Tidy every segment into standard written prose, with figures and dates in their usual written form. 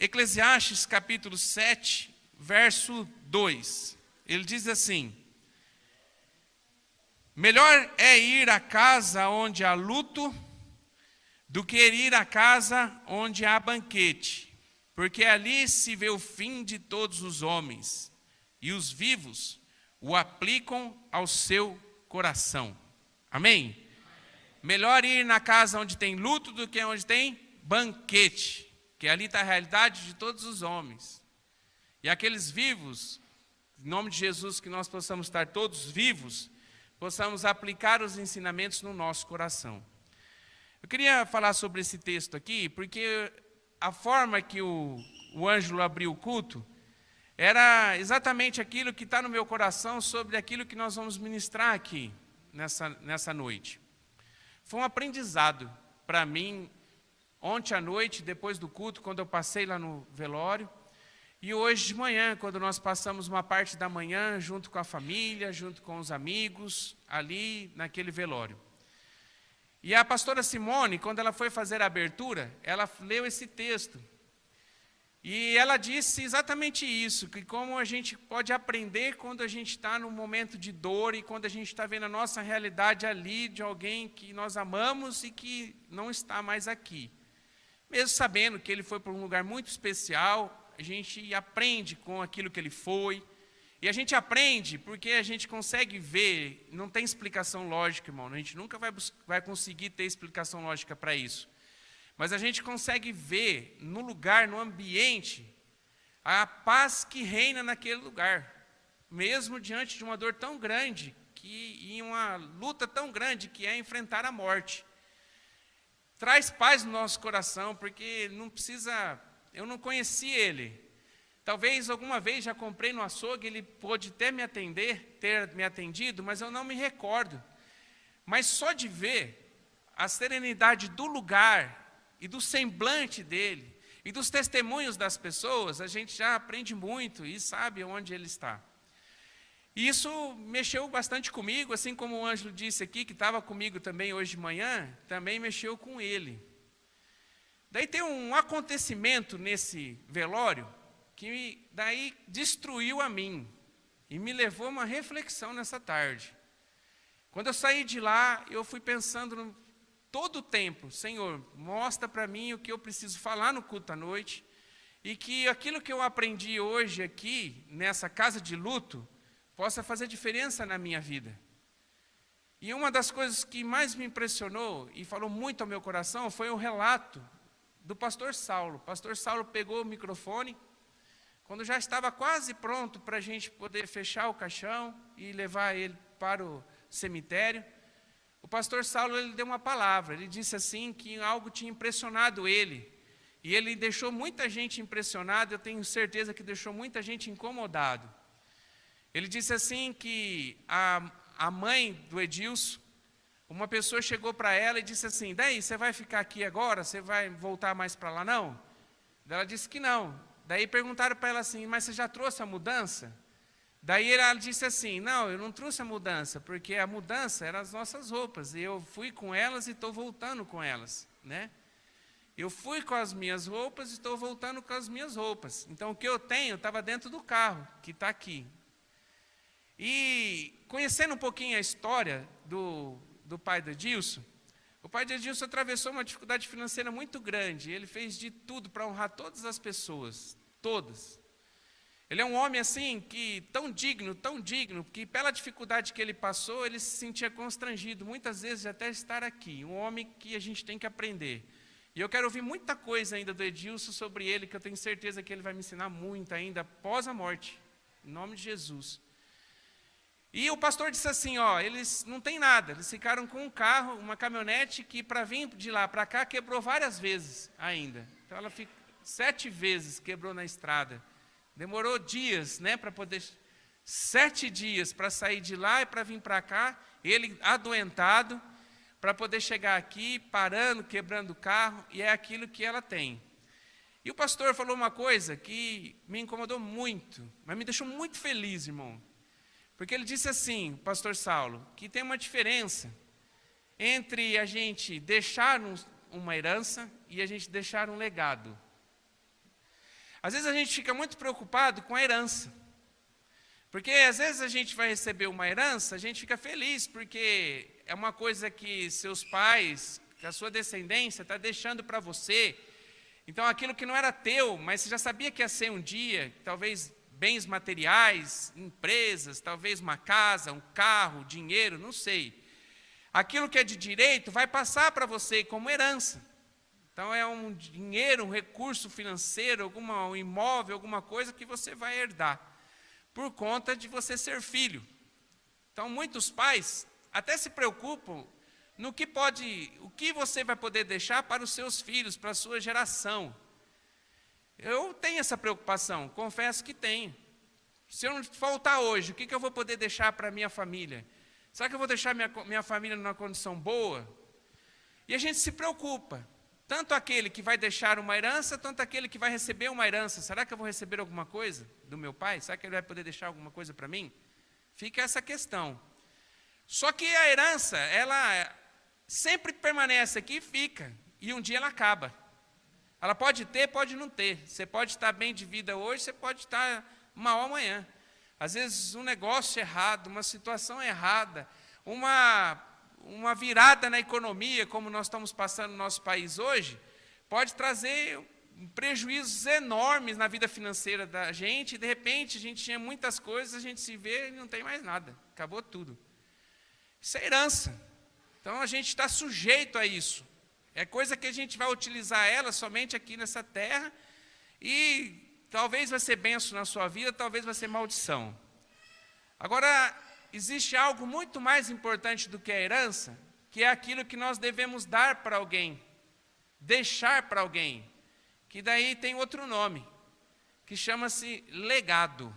Eclesiastes capítulo 7, verso 2. Ele diz assim: melhor é ir à casa onde há luto do que ir à casa onde há banquete, porque ali se vê o fim de todos os homens, e os vivos o aplicam ao seu coração. Amém? Melhor ir na casa onde tem luto do que onde tem banquete, que ali está a realidade de todos os homens. E aqueles vivos, em nome de Jesus, que nós possamos estar todos vivos, possamos aplicar os ensinamentos no nosso coração. Eu queria falar sobre esse texto aqui, porque a forma que o Ângelo abriu o culto era exatamente aquilo que está no meu coração sobre aquilo que nós vamos ministrar aqui nessa noite. Foi um aprendizado para mim ontem à noite, depois do culto, quando eu passei lá no velório, e hoje de manhã, quando nós passamos uma parte da manhã junto com a família, junto com os amigos, ali naquele velório. E a pastora Simone, quando ela foi fazer a abertura, ela leu esse texto. E ela disse exatamente isso, que como a gente pode aprender quando a gente está num momento de dor e quando a gente está vendo a nossa realidade ali de alguém que nós amamos e que não está mais aqui. Mesmo sabendo que ele foi para um lugar muito especial, a gente aprende com aquilo que ele foi. E a gente aprende porque a gente consegue ver, não tem explicação lógica, irmão. A gente nunca vai conseguir ter explicação lógica para isso. Mas a gente consegue ver no lugar, no ambiente, a paz que reina naquele lugar. Mesmo diante de uma dor tão grande, e uma luta tão grande que é enfrentar a morte. Traz paz no nosso coração, porque não precisa... Eu não conheci ele. Talvez alguma vez já comprei no açougue, ele pôde ter me atendido, mas eu não me recordo. Mas só de ver a serenidade do lugar e do semblante dele, e dos testemunhos das pessoas, a gente já aprende muito e sabe onde ele está. E isso mexeu bastante comigo, assim como o Ângelo disse aqui, que estava comigo também hoje de manhã, também mexeu com ele. Daí tem um acontecimento nesse velório, que daí destruiu a mim, e me levou a uma reflexão nessa tarde. Quando eu saí de lá, eu fui pensando todo o tempo, Senhor, mostra para mim o que eu preciso falar no culto à noite, e que aquilo que eu aprendi hoje aqui, nessa casa de luto, possa fazer diferença na minha vida. E uma das coisas que mais me impressionou, e falou muito ao meu coração, foi o relato do pastor Saulo. O pastor Saulo pegou o microfone, quando já estava quase pronto para a gente poder fechar o caixão e levar ele para o cemitério, o pastor Saulo ele deu uma palavra, ele disse assim que algo tinha impressionado ele, e ele deixou muita gente impressionada, eu tenho certeza que deixou muita gente incomodado. Ele disse assim que a mãe do Edilson, uma pessoa chegou para ela e disse assim, daí, você vai ficar aqui agora? Você vai voltar mais para lá não? Ela disse que não. Daí perguntaram para ela assim, mas você já trouxe a mudança? Daí ela disse assim, não, eu não trouxe a mudança, porque a mudança eram as nossas roupas, e eu fui com elas e estou voltando com elas, né? Eu fui com as minhas roupas e estou voltando com as minhas roupas. Então o que eu tenho estava dentro do carro, que está aqui. E conhecendo um pouquinho a história do pai do Edilson, o pai de Edilson atravessou uma dificuldade financeira muito grande. Ele fez de tudo para honrar todas as pessoas, todas. Ele é um homem assim, que tão digno, que pela dificuldade que ele passou, ele se sentia constrangido, muitas vezes de até estar aqui. Um homem que a gente tem que aprender. E eu quero ouvir muita coisa ainda do Edilson sobre ele, que eu tenho certeza que ele vai me ensinar muito ainda após a morte, em nome de Jesus. E o pastor disse assim, ó, eles não têm nada, eles ficaram com um carro, uma caminhonete que para vir de lá para cá quebrou várias vezes ainda. Então ela 7 vezes quebrou na estrada. Demorou dias, né, para poder, 7 dias para sair de lá e para vir para cá, ele adoentado, para poder chegar aqui, parando, quebrando o carro, e é aquilo que ela tem. E o pastor falou uma coisa que me incomodou muito, mas me deixou muito feliz, irmão. Porque ele disse assim, o pastor Saulo, que tem uma diferença entre a gente deixar uma herança e a gente deixar um legado. Às vezes a gente fica muito preocupado com a herança. Porque às vezes a gente vai receber uma herança, a gente fica feliz, porque é uma coisa que seus pais, que a sua descendência está deixando para você. Então aquilo que não era teu, mas você já sabia que ia ser um dia, talvez bens materiais, empresas, talvez uma casa, um carro, dinheiro, não sei. Aquilo que é de direito vai passar para você como herança. Então é um dinheiro, um recurso financeiro, um imóvel, alguma coisa que você vai herdar, por conta de você ser filho. Então muitos pais até se preocupam no que o que você vai poder deixar para os seus filhos, para a sua geração. Eu tenho essa preocupação, confesso que tenho. Se eu não faltar hoje, o que eu vou poder deixar para a minha família? Será que eu vou deixar minha família numa condição boa? E a gente se preocupa, tanto aquele que vai deixar uma herança, tanto aquele que vai receber uma herança. Será que eu vou receber alguma coisa do meu pai? Será que ele vai poder deixar alguma coisa para mim? Fica essa questão. Só que a herança, ela sempre permanece aqui e fica, e um dia ela acaba. Ela pode ter, pode não ter. Você pode estar bem de vida hoje, você pode estar mal amanhã. Às vezes um negócio errado, uma situação errada, uma virada na economia, como nós estamos passando no nosso país hoje, pode trazer prejuízos enormes na vida financeira da gente, e de repente a gente tinha muitas coisas, a gente se vê e não tem mais nada, acabou tudo. Isso é herança. Então a gente está sujeito a isso. É coisa que a gente vai utilizar ela somente aqui nessa terra, e talvez vai ser bênção na sua vida, talvez vai ser maldição. Agora, existe algo muito mais importante do que a herança, que é aquilo que nós devemos dar para alguém, deixar para alguém, que daí tem outro nome, que chama-se legado.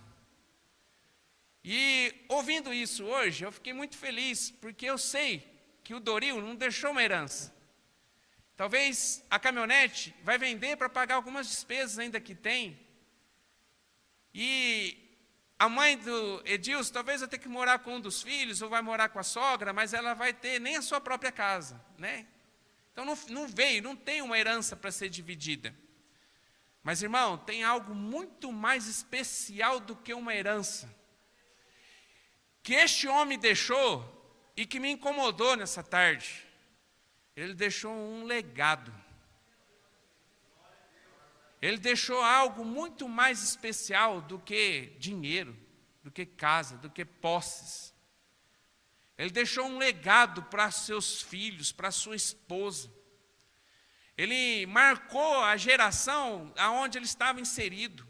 E ouvindo isso hoje, eu fiquei muito feliz, porque eu sei que o Doril não deixou uma herança. Talvez a caminhonete vai vender para pagar algumas despesas ainda que tem. E a mãe do Edilson talvez vai ter que morar com um dos filhos, ou vai morar com a sogra, mas ela vai ter nem a sua própria casa, né? Então não tem uma herança para ser dividida. Mas, irmão, tem algo muito mais especial do que uma herança, que este homem deixou e que me incomodou nessa tarde. Ele deixou um legado. Ele deixou algo muito mais especial do que dinheiro, do que casa, do que posses. Ele deixou um legado para seus filhos, para sua esposa. Ele marcou a geração aonde ele estava inserido.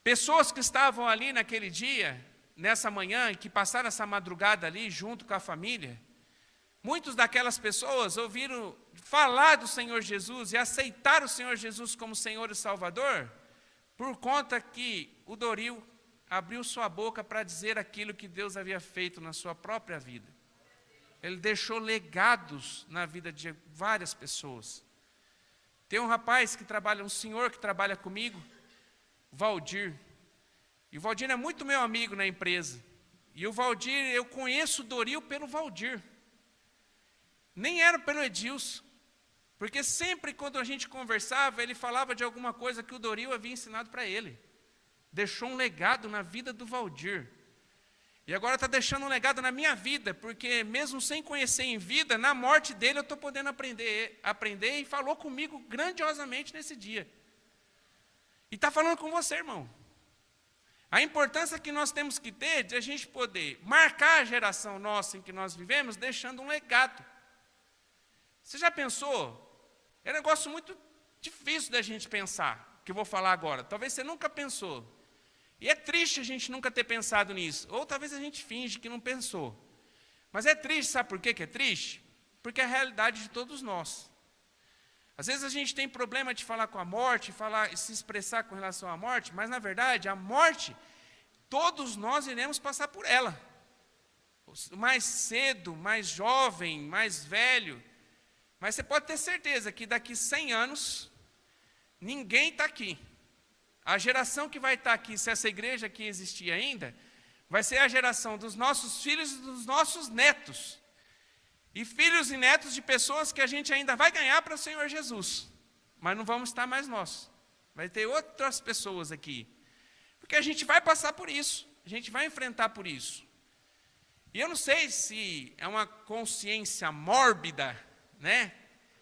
Pessoas que estavam ali naquele dia, nessa manhã, e que passaram essa madrugada ali junto com a família, muitas daquelas pessoas ouviram falar do Senhor Jesus e aceitaram o Senhor Jesus como Senhor e Salvador, por conta que o Doril abriu sua boca para dizer aquilo que Deus havia feito na sua própria vida. Ele deixou legados na vida de várias pessoas. Tem um rapaz um senhor que trabalha comigo, Valdir. E o Valdir é muito meu amigo na empresa. E o Valdir, eu conheço o Doril pelo Valdir. Nem era pelo Edilson. Porque sempre quando a gente conversava, ele falava de alguma coisa que o Doril havia ensinado para ele. Deixou um legado na vida do Valdir. E agora está deixando um legado na minha vida, porque mesmo sem conhecer em vida, na morte dele eu estou podendo aprender, e falou comigo grandiosamente nesse dia. E está falando com você, irmão. A importância que nós temos que ter de a gente poder marcar a geração nossa em que nós vivemos, deixando um legado. Você já pensou? É um negócio muito difícil da gente pensar, que eu vou falar agora. Talvez você nunca pensou. E é triste a gente nunca ter pensado nisso. Ou talvez a gente finge que não pensou. Mas é triste, sabe por quê que é triste? Porque é a realidade de todos nós. Às vezes a gente tem problema de falar com a morte, se expressar com relação à morte, mas na verdade a morte, todos nós iremos passar por ela. Mais cedo, mais jovem, mais velho. Mas você pode ter certeza que daqui 100 anos, ninguém está aqui. A geração que vai estar aqui, se essa igreja aqui existir ainda, vai ser a geração dos nossos filhos e dos nossos netos. E filhos e netos de pessoas que a gente ainda vai ganhar para o Senhor Jesus. Mas não vamos estar mais nós. vai ter outras pessoas aqui. Porque a gente vai passar por isso, a gente vai enfrentar por isso. E eu não sei se é uma consciência mórbida, né,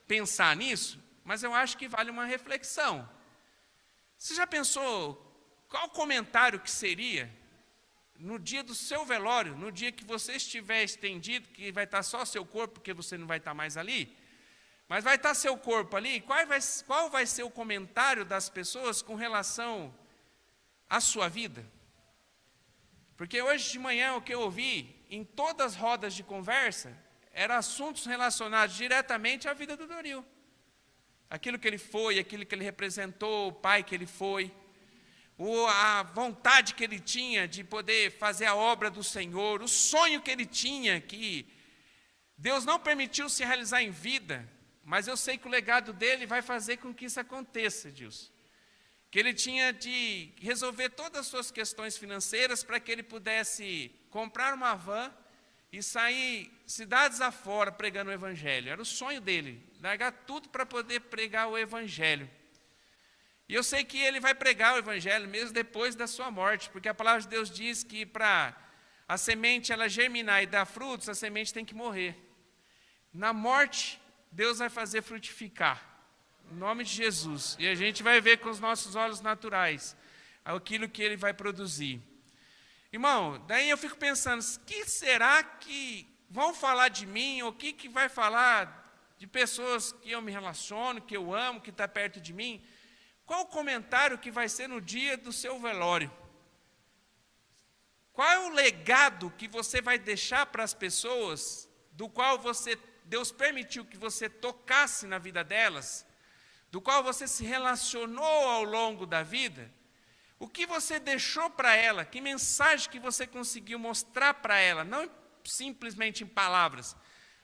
pensar nisso, mas eu acho que vale uma reflexão. Você já pensou qual comentário que seria no dia do seu velório, no dia que você estiver estendido, que vai estar só seu corpo, porque você não vai estar mais ali, mas vai estar seu corpo ali, qual vai ser o comentário das pessoas com relação à sua vida? Porque hoje de manhã o que eu ouvi em todas as rodas de conversa eram assuntos relacionados diretamente à vida do Doril. Aquilo que ele foi, aquilo que ele representou, o pai que ele foi, a vontade que ele tinha de poder fazer a obra do Senhor, o sonho que ele tinha, que Deus não permitiu se realizar em vida, mas eu sei que o legado dele vai fazer com que isso aconteça, Dilson. Que ele tinha de resolver todas as suas questões financeiras para que ele pudesse comprar uma van e sair cidades afora pregando o Evangelho. Era o sonho dele, largar tudo para poder pregar o Evangelho. E eu sei que ele vai pregar o Evangelho mesmo depois da sua morte, porque a palavra de Deus diz que para a semente ela germinar e dar frutos, a semente tem que morrer. Na morte, Deus vai fazer frutificar, em nome de Jesus. E a gente vai ver com os nossos olhos naturais aquilo que ele vai produzir. Irmão, daí eu fico pensando, o que será que vão falar de mim, ou o que vai falar de pessoas que eu me relaciono, que eu amo, que está perto de mim? Qual o comentário que vai ser no dia do seu velório? Qual é o legado que você vai deixar para as pessoas, do qual Deus permitiu que você tocasse na vida delas, do qual você se relacionou ao longo da vida? O que você deixou para ela? Que mensagem que você conseguiu mostrar para ela? Não simplesmente em palavras,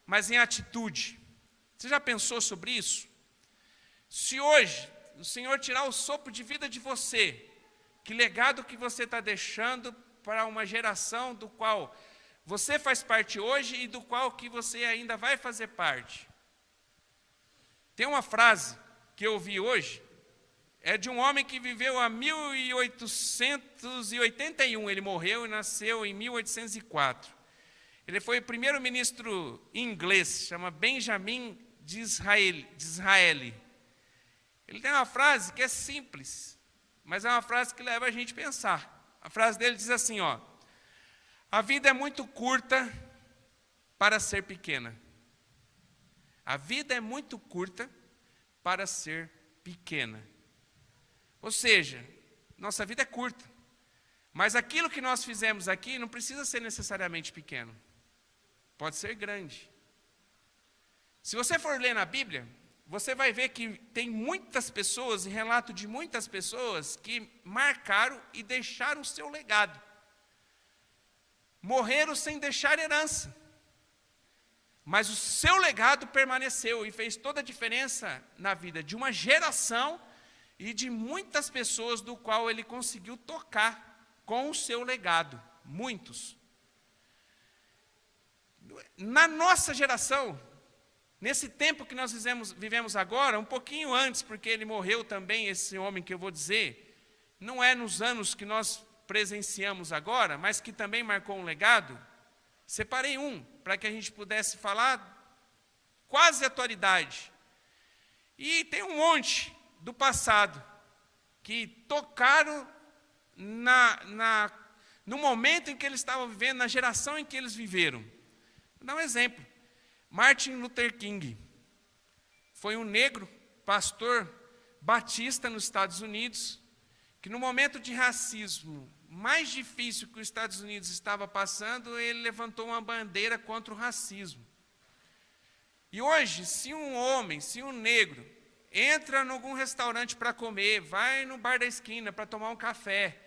mas em atitude. Você já pensou sobre isso? Se hoje o Senhor tirar o sopro de vida de você, que legado que você está deixando para uma geração do qual você faz parte hoje e do qual que você ainda vai fazer parte? Tem uma frase que eu ouvi hoje, é de um homem que viveu a 1881, ele morreu e nasceu em 1804. Ele foi o primeiro-ministro inglês, chama Benjamin Disraeli. Ele tem uma frase que é simples, mas é uma frase que leva a gente a pensar. A frase dele diz assim, a vida é muito curta para ser pequena. A vida é muito curta para ser pequena. Ou seja, nossa vida é curta, mas aquilo que nós fizemos aqui não precisa ser necessariamente pequeno, pode ser grande. Se você for ler na Bíblia, você vai ver que tem muitas pessoas, e relato de muitas pessoas, que marcaram e deixaram o seu legado. Morreram sem deixar herança, mas o seu legado permaneceu e fez toda a diferença na vida de uma geração e de muitas pessoas do qual ele conseguiu tocar com o seu legado, muitos. Na nossa geração, nesse tempo que nós vivemos agora, um pouquinho antes, porque ele morreu também, esse homem que eu vou dizer, não é nos anos que nós presenciamos agora, mas que também marcou um legado, separei um, para que a gente pudesse falar quase atualidade. E tem um monte do passado, que tocaram no momento em que eles estavam vivendo, na geração em que eles viveram. Vou dar um exemplo. Martin Luther King foi um negro, pastor batista nos Estados Unidos, que no momento de racismo mais difícil que os Estados Unidos estava passando, ele levantou uma bandeira contra o racismo. E hoje, se um homem, se um negro, entra em algum restaurante para comer, vai no bar da esquina para tomar um café,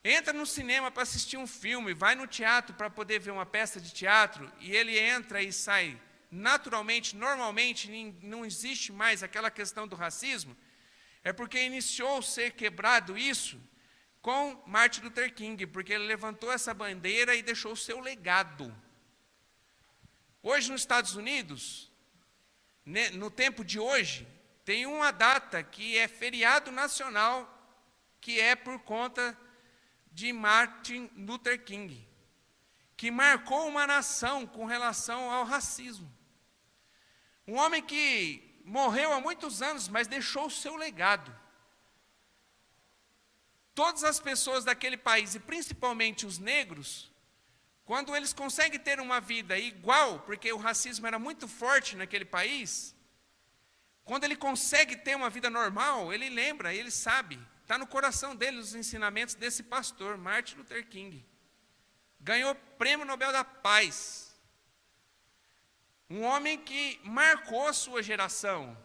entra no cinema para assistir um filme, vai no teatro para poder ver uma peça de teatro, e ele entra e sai naturalmente, normalmente, não existe mais aquela questão do racismo, é porque iniciou a ser quebrado isso com Martin Luther King, porque ele levantou essa bandeira e deixou o seu legado. Hoje nos Estados Unidos, no tempo de hoje, tem uma data que é feriado nacional, que é por conta de Martin Luther King, que marcou uma nação com relação ao racismo. Um homem que morreu há muitos anos, mas deixou o seu legado. Todas as pessoas daquele país, e principalmente os negros, quando eles conseguem ter uma vida igual, porque o racismo era muito forte naquele país, quando ele consegue ter uma vida normal, ele lembra, ele sabe, está no coração dele os ensinamentos desse pastor, Martin Luther King. Ganhou o Prêmio Nobel da Paz. Um homem que marcou a sua geração.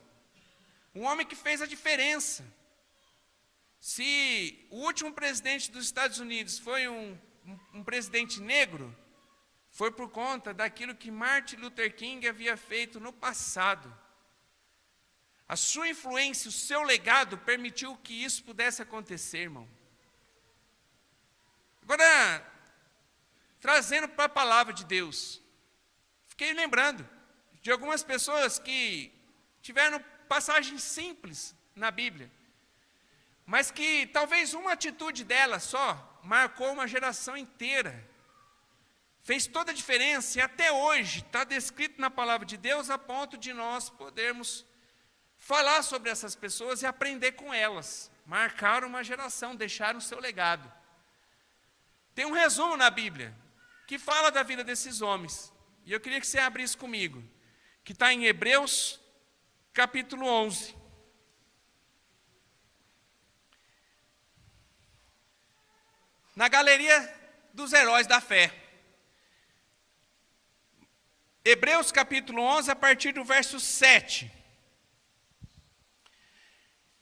Um homem que fez a diferença. Se o último presidente dos Estados Unidos foi um presidente negro, foi por conta daquilo que Martin Luther King havia feito no passado. A sua influência, o seu legado permitiu que isso pudesse acontecer, irmão. Agora, trazendo para a palavra de Deus, fiquei lembrando de algumas pessoas que tiveram passagens simples na Bíblia, mas que talvez uma atitude dela só marcou uma geração inteira, fez toda a diferença, e até hoje está descrito na palavra de Deus a ponto de nós podermos falar sobre essas pessoas e aprender com elas. Marcaram uma geração, deixaram o seu legado. Tem um resumo na Bíblia que fala da vida desses homens, e eu queria que você abrisse comigo, que está em Hebreus capítulo 11. Na galeria dos heróis da fé. Hebreus capítulo 11, a partir do verso 7.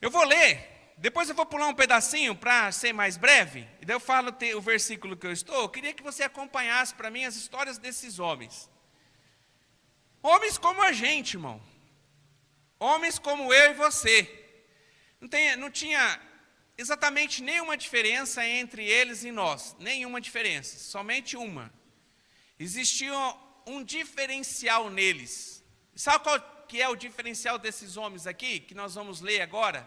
Eu vou ler, depois eu vou pular um pedacinho para ser mais breve, e daí eu falo o versículo que eu estou. Eu queria que você acompanhasse para mim as histórias desses homens. Homens como a gente, irmão. Homens como eu e você. Não tinha exatamente nenhuma diferença entre eles e nós. Nenhuma diferença, somente uma. Existia um diferencial neles. Sabe qual que é o diferencial desses homens aqui, que nós vamos ler agora?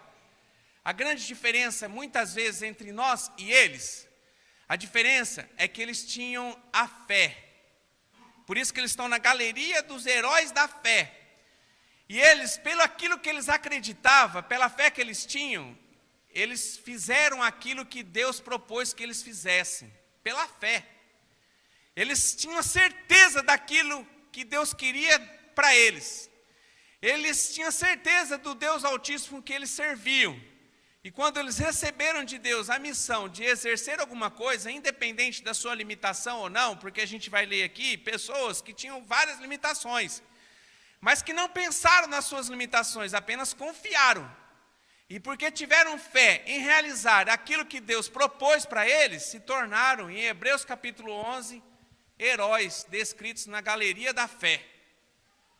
A grande diferença, muitas vezes, entre nós e eles, a diferença é que eles tinham a fé. Por isso que eles estão na galeria dos heróis da fé. E eles, pelo aquilo que eles acreditavam, pela fé que eles tinham, eles fizeram aquilo que Deus propôs que eles fizessem, pela fé. Eles tinham certeza daquilo que Deus queria para eles. Eles tinham certeza do Deus Altíssimo que eles serviam. E quando eles receberam de Deus a missão de exercer alguma coisa, independente da sua limitação ou não, porque a gente vai ler aqui pessoas que tinham várias limitações, mas que não pensaram nas suas limitações, apenas confiaram. E porque tiveram fé em realizar aquilo que Deus propôs para eles, se tornaram, em Hebreus capítulo 11, heróis descritos na galeria da fé.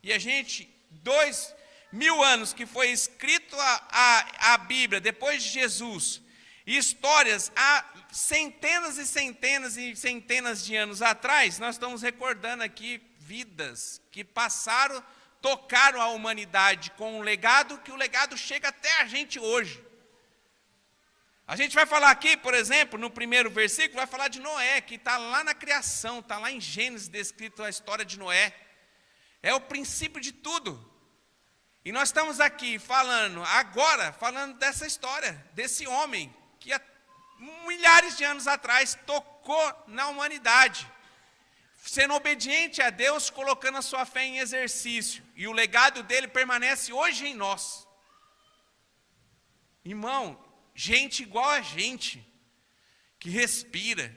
E a gente, 2000 anos que foi escrito a Bíblia, depois de Jesus, e histórias há centenas e centenas e centenas de anos atrás, nós estamos recordando aqui vidas que passaram, tocaram a humanidade com um legado, que o legado chega até a gente hoje. A gente vai falar aqui, por exemplo, no primeiro versículo, vai falar de Noé, que está lá na criação, está lá em Gênesis descrito a história de Noé. É o princípio de tudo. E nós estamos aqui falando dessa história, desse homem que há milhares de anos atrás tocou na humanidade, sendo obediente a Deus, colocando a sua fé em exercício. E o legado dele permanece hoje em nós. Irmão, gente igual a gente, que respirava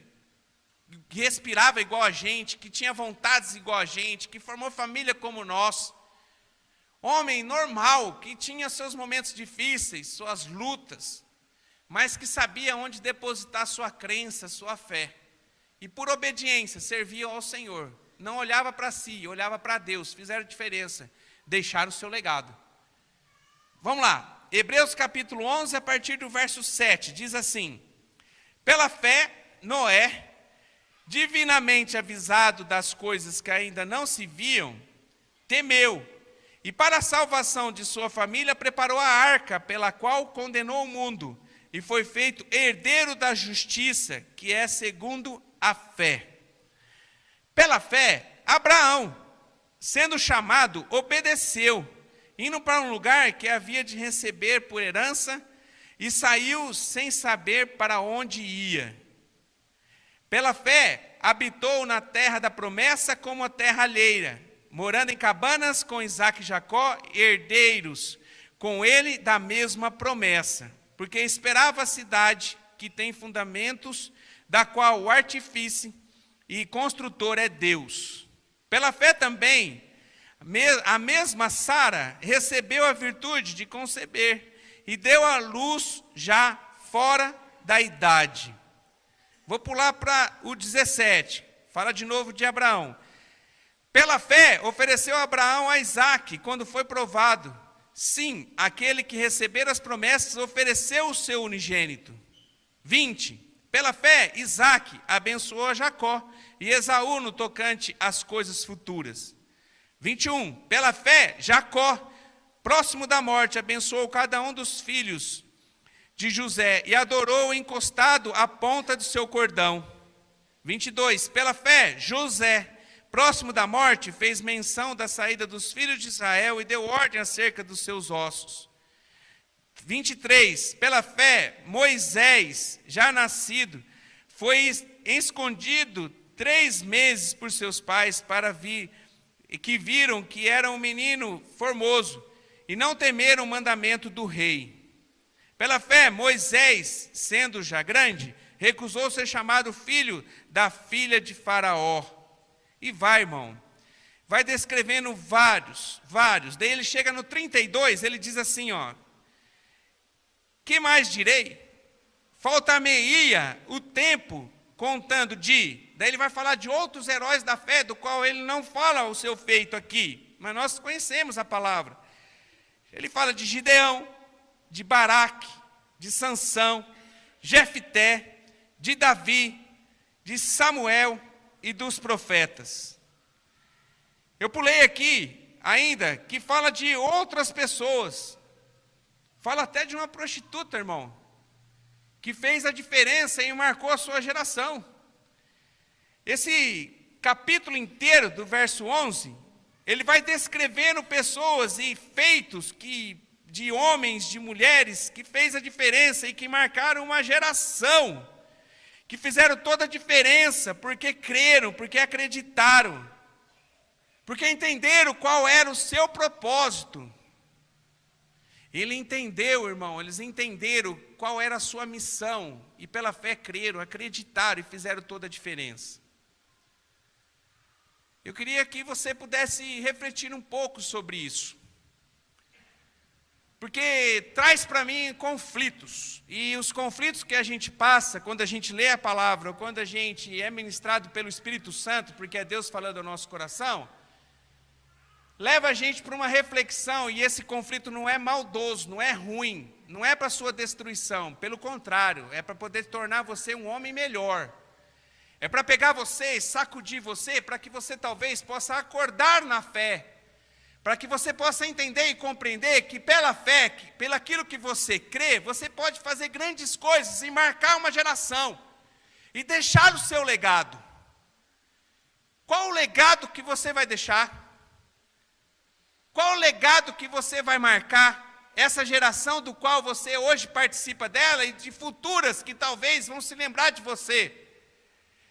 igual a gente, que tinha vontades igual a gente, que formou família como nós. Homem normal, que tinha seus momentos difíceis, suas lutas, mas que sabia onde depositar sua crença, sua fé. E por obediência servia ao Senhor. Não olhava para si, olhava para Deus, fizeram diferença, deixaram o seu legado. Vamos lá, Hebreus capítulo 11, a partir do verso 7, diz assim: pela fé, Noé, divinamente avisado das coisas que ainda não se viam, temeu, E para a salvação de sua família, preparou a arca, pela qual condenou o mundo, e foi feito herdeiro da justiça, que é segundo a fé. Pela fé, Abraão, sendo chamado, obedeceu, indo para um lugar que havia de receber por herança, e saiu sem saber para onde ia. Pela fé, habitou na terra da promessa como a terra alheia, morando em cabanas com Isaque e Jacó, herdeiros com ele da mesma promessa, porque esperava a cidade que tem fundamentos, da qual o artífice e construtor é Deus. Pela fé também, a mesma Sara recebeu a virtude de conceber e deu à luz já fora da idade. Vou pular para o 17, fala de novo de Abraão. Pela fé, ofereceu Abraão a Isaque, quando foi provado. Sim, aquele que receber as promessas ofereceu o seu unigênito. 20. Pela fé, Isaque abençoou a Jacó e Esaú no tocante às coisas futuras. 21. Pela fé, Jacó, próximo da morte, abençoou cada um dos filhos de José e adorou encostado à ponta do seu cordão. 22. Pela fé, José, próximo da morte, fez menção da saída dos filhos de Israel e deu ordem acerca dos seus ossos. 23. Pela fé, Moisés, já nascido, foi escondido 3 meses por seus pais que viram que era um menino formoso e não temeram o mandamento do rei. Pela fé, Moisés, sendo já grande, recusou ser chamado filho da filha de Faraó. E vai, irmão, vai descrevendo vários. Daí ele chega no 32, ele diz assim, ó: que mais direi? Falta-me-ia o tempo contando de... Daí ele vai falar de outros heróis da fé, do qual ele não fala o seu feito aqui, mas nós conhecemos a palavra. Ele fala de Gideão, de Baraque, de Sansão, Jefté, de Davi, de Samuel e dos profetas. Eu pulei aqui ainda, que fala de outras pessoas. Fala até de uma prostituta, irmão, que fez a diferença e marcou a sua geração. Esse capítulo inteiro, do verso 11, ele vai descrevendo pessoas e feitos de homens, de mulheres, que fez a diferença e que marcaram uma geração, que fizeram toda a diferença, porque creram, porque acreditaram, porque entenderam qual era o seu propósito. Ele entendeu, irmão, eles entenderam qual era a sua missão, e pela fé creram, acreditaram e fizeram toda a diferença. Eu queria que você pudesse refletir um pouco sobre isso, porque traz para mim conflitos, e os conflitos que a gente passa quando a gente lê a palavra, ou quando a gente é ministrado pelo Espírito Santo, porque é Deus falando ao nosso coração, leva a gente para uma reflexão, e esse conflito não é maldoso, não é ruim, não é para a sua destruição, pelo contrário, é para poder tornar você um homem melhor. É para pegar você e sacudir você, para que você talvez possa acordar na fé, para que você possa entender e compreender que pela fé, pelo aquilo que você crê, você pode fazer grandes coisas e marcar uma geração, e deixar o seu legado. Qual o legado que você vai deixar? Qual o legado que você vai marcar? Essa geração do qual você hoje participa dela, e de futuras que talvez vão se lembrar de você,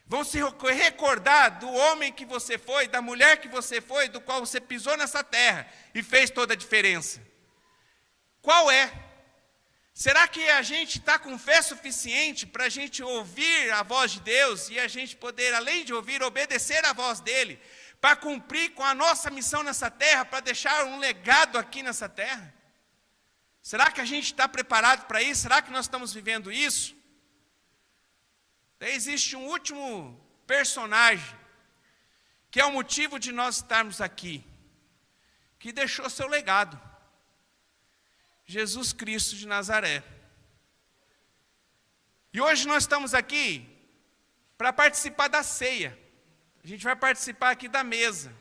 vão se recordar do homem que você foi, da mulher que você foi, do qual você pisou nessa terra e fez toda a diferença. Qual é? Será que a gente está com fé suficiente para a gente ouvir a voz de Deus e a gente poder, além de ouvir, obedecer a voz dEle, para cumprir com a nossa missão nessa terra, para deixar um legado aqui nessa terra? Será que a gente está preparado para isso? Será que nós estamos vivendo isso? Daí existe um último personagem, que é o motivo de nós estarmos aqui, que deixou seu legado. Jesus Cristo de Nazaré. E hoje nós estamos aqui para participar da ceia. A gente vai participar aqui da mesa.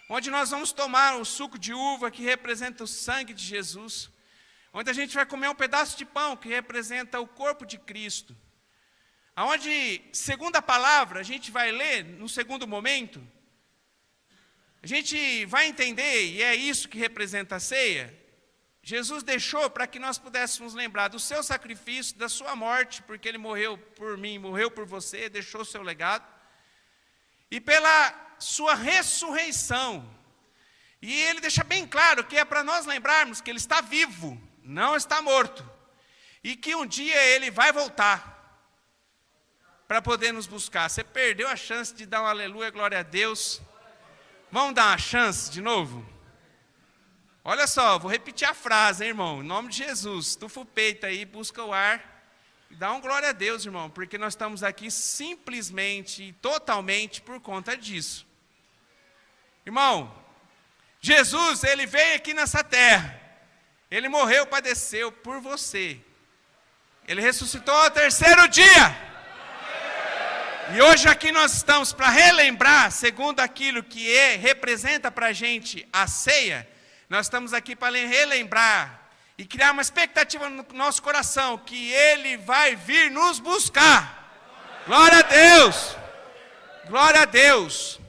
onde nós vamos tomar o suco de uva, que representa o sangue de Jesus, onde a gente vai comer um pedaço de pão, que representa o corpo de Cristo, aonde, segundo a palavra, a gente vai ler, no segundo momento, a gente vai entender, e é isso que representa a ceia. Jesus deixou para que nós pudéssemos lembrar do seu sacrifício, da sua morte, porque ele morreu por mim, morreu por você, deixou o seu legado, e pela sua ressurreição. E ele deixa bem claro que é para nós lembrarmos que ele está vivo, não está morto, e que um dia ele vai voltar para poder nos buscar. Você perdeu a chance de dar um aleluia, glória a Deus. Vamos dar uma chance de novo? Olha só, vou repetir a frase, hein, irmão? Em nome de Jesus, estufa o peito aí, busca o ar. E dá um glória a Deus, irmão, porque nós estamos aqui simplesmente e totalmente por conta disso. Irmão, Jesus, ele veio aqui nessa terra. Ele morreu, padeceu por você. Ele ressuscitou ao terceiro dia. E hoje aqui nós estamos para relembrar, segundo aquilo que representa para a gente a ceia, nós estamos aqui para relembrar e criar uma expectativa no nosso coração, que Ele vai vir nos buscar. Glória a Deus! Glória a Deus!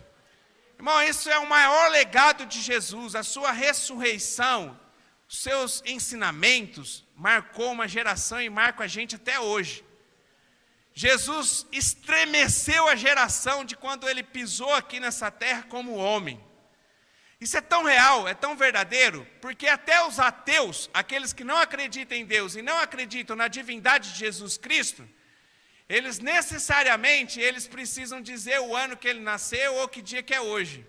Irmão, isso é o maior legado de Jesus, a sua ressurreição, os seus ensinamentos, marcou uma geração e marca a gente até hoje. Jesus estremeceu a geração de quando ele pisou aqui nessa terra como homem. Isso é tão real, é tão verdadeiro, porque até os ateus, aqueles que não acreditam em Deus e não acreditam na divindade de Jesus Cristo, eles necessariamente, eles precisam dizer o ano que ele nasceu ou que dia que é hoje.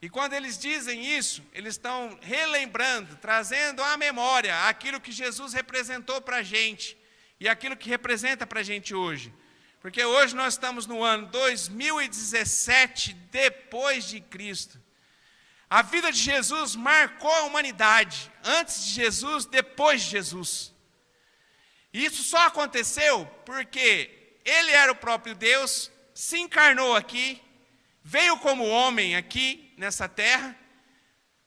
E quando eles dizem isso, eles estão relembrando, trazendo à memória aquilo que Jesus representou para a gente. E aquilo que representa para a gente hoje. Porque hoje nós estamos no ano 2017, depois de Cristo. A vida de Jesus marcou a humanidade. Antes de Jesus, depois de Jesus. E isso só aconteceu porque Ele era o próprio Deus, se encarnou aqui, veio como homem aqui nessa terra,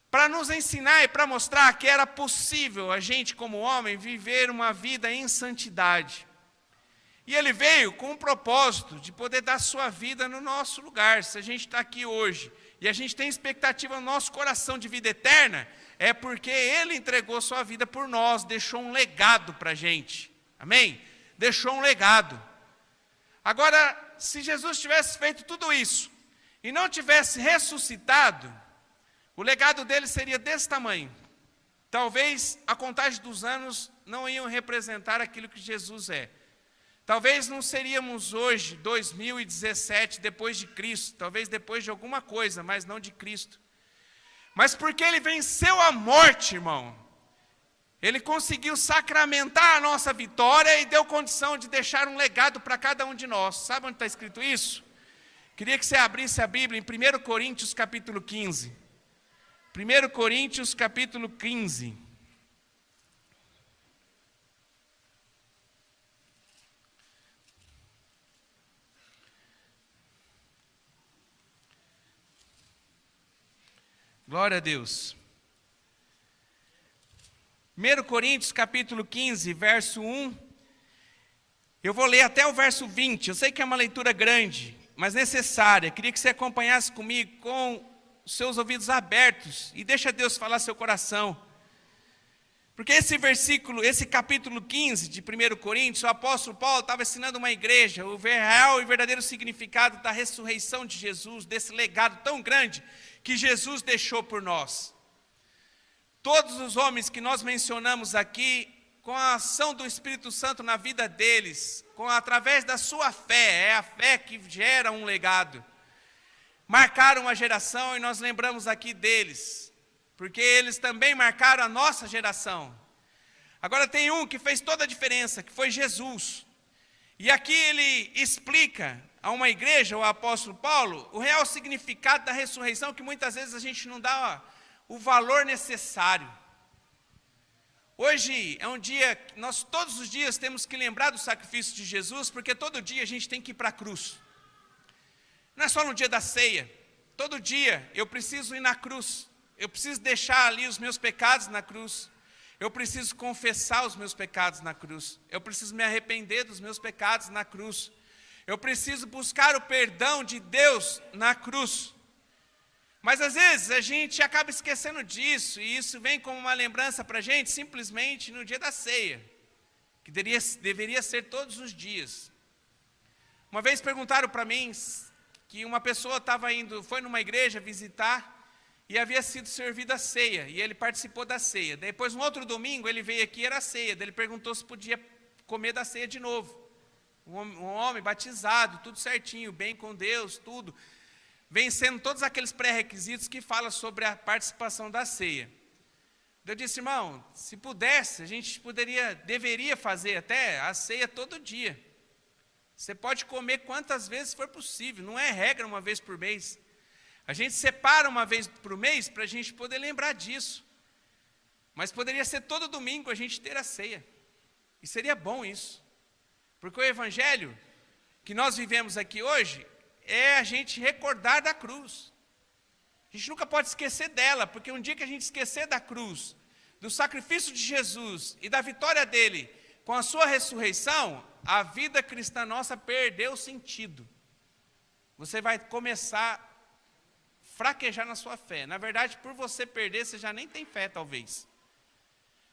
para nos ensinar e para mostrar que era possível a gente, como homem, viver uma vida em santidade. E ele veio com o propósito de poder dar sua vida no nosso lugar. Se a gente está aqui hoje e a gente tem expectativa no nosso coração de vida eterna, é porque ele entregou sua vida por nós, deixou um legado para a gente. Amém? Deixou um legado. Agora, se Jesus tivesse feito tudo isso e não tivesse ressuscitado, o legado dele seria desse tamanho. Talvez a contagem dos anos não iam representar aquilo que Jesus é. Talvez não seríamos hoje, 2017, depois de Cristo. Talvez depois de alguma coisa, mas não de Cristo. Mas porque ele venceu a morte, irmão, ele conseguiu sacramentar a nossa vitória e deu condição de deixar um legado para cada um de nós. Sabe onde está escrito isso? Queria que você abrisse a Bíblia em 1 Coríntios capítulo 15. 1 Coríntios capítulo 15. Glória a Deus. 1 Coríntios capítulo 15, verso 1. Eu vou ler até o verso 20. Eu sei que é uma leitura grande, mas necessária. Queria que você acompanhasse comigo com os seus ouvidos abertos e deixa Deus falar seu coração. Porque esse versículo, esse capítulo 15 de 1 Coríntios, o apóstolo Paulo estava ensinando uma igreja o real e verdadeiro significado da ressurreição de Jesus, desse legado tão grande que Jesus deixou por nós. Todos os homens que nós mencionamos aqui, com a ação do Espírito Santo na vida deles, através da sua fé, é a fé que gera um legado, marcaram uma geração e nós lembramos aqui deles, porque eles também marcaram a nossa geração. Agora tem um que fez toda a diferença, que foi Jesus. E aqui ele explica a uma igreja, o apóstolo Paulo, o real significado da ressurreição, que muitas vezes a gente não dá o valor necessário. Hoje é um dia que nós todos os dias temos que lembrar do sacrifício de Jesus, porque todo dia a gente tem que ir para a cruz. Não é só no dia da ceia. todo dia eu preciso ir na cruz. Eu preciso deixar ali os meus pecados na cruz. Eu preciso confessar os meus pecados na cruz. Eu preciso me arrepender dos meus pecados na cruz. Eu preciso buscar o perdão de Deus na cruz. Mas às vezes a gente acaba esquecendo disso, e isso vem como uma lembrança para a gente simplesmente no dia da ceia, que deveria ser todos os dias. Uma vez perguntaram para mim que uma pessoa foi numa igreja visitar e havia sido servida a ceia, e ele participou da ceia. Depois, no outro domingo, ele veio aqui, era a ceia, ele perguntou se podia comer da ceia de novo. Um homem batizado, tudo certinho, bem com Deus, tudo, vencendo todos aqueles pré-requisitos que falam sobre a participação da ceia. Eu disse, irmão, se pudesse, a gente deveria fazer até a ceia todo dia. Você pode comer quantas vezes for possível, não é regra uma vez por mês. A gente separa uma vez por mês para a gente poder lembrar disso. Mas poderia ser todo domingo a gente ter a ceia. E seria bom isso. Porque o evangelho que nós vivemos aqui hoje é a gente recordar da cruz. A gente nunca pode esquecer dela, porque um dia que a gente esquecer da cruz, do sacrifício de Jesus e da vitória dele com a sua ressurreição, a vida cristã nossa perdeu sentido. Você vai começar a fraquejar na sua fé. Na verdade, por você perder, você já nem tem fé, talvez.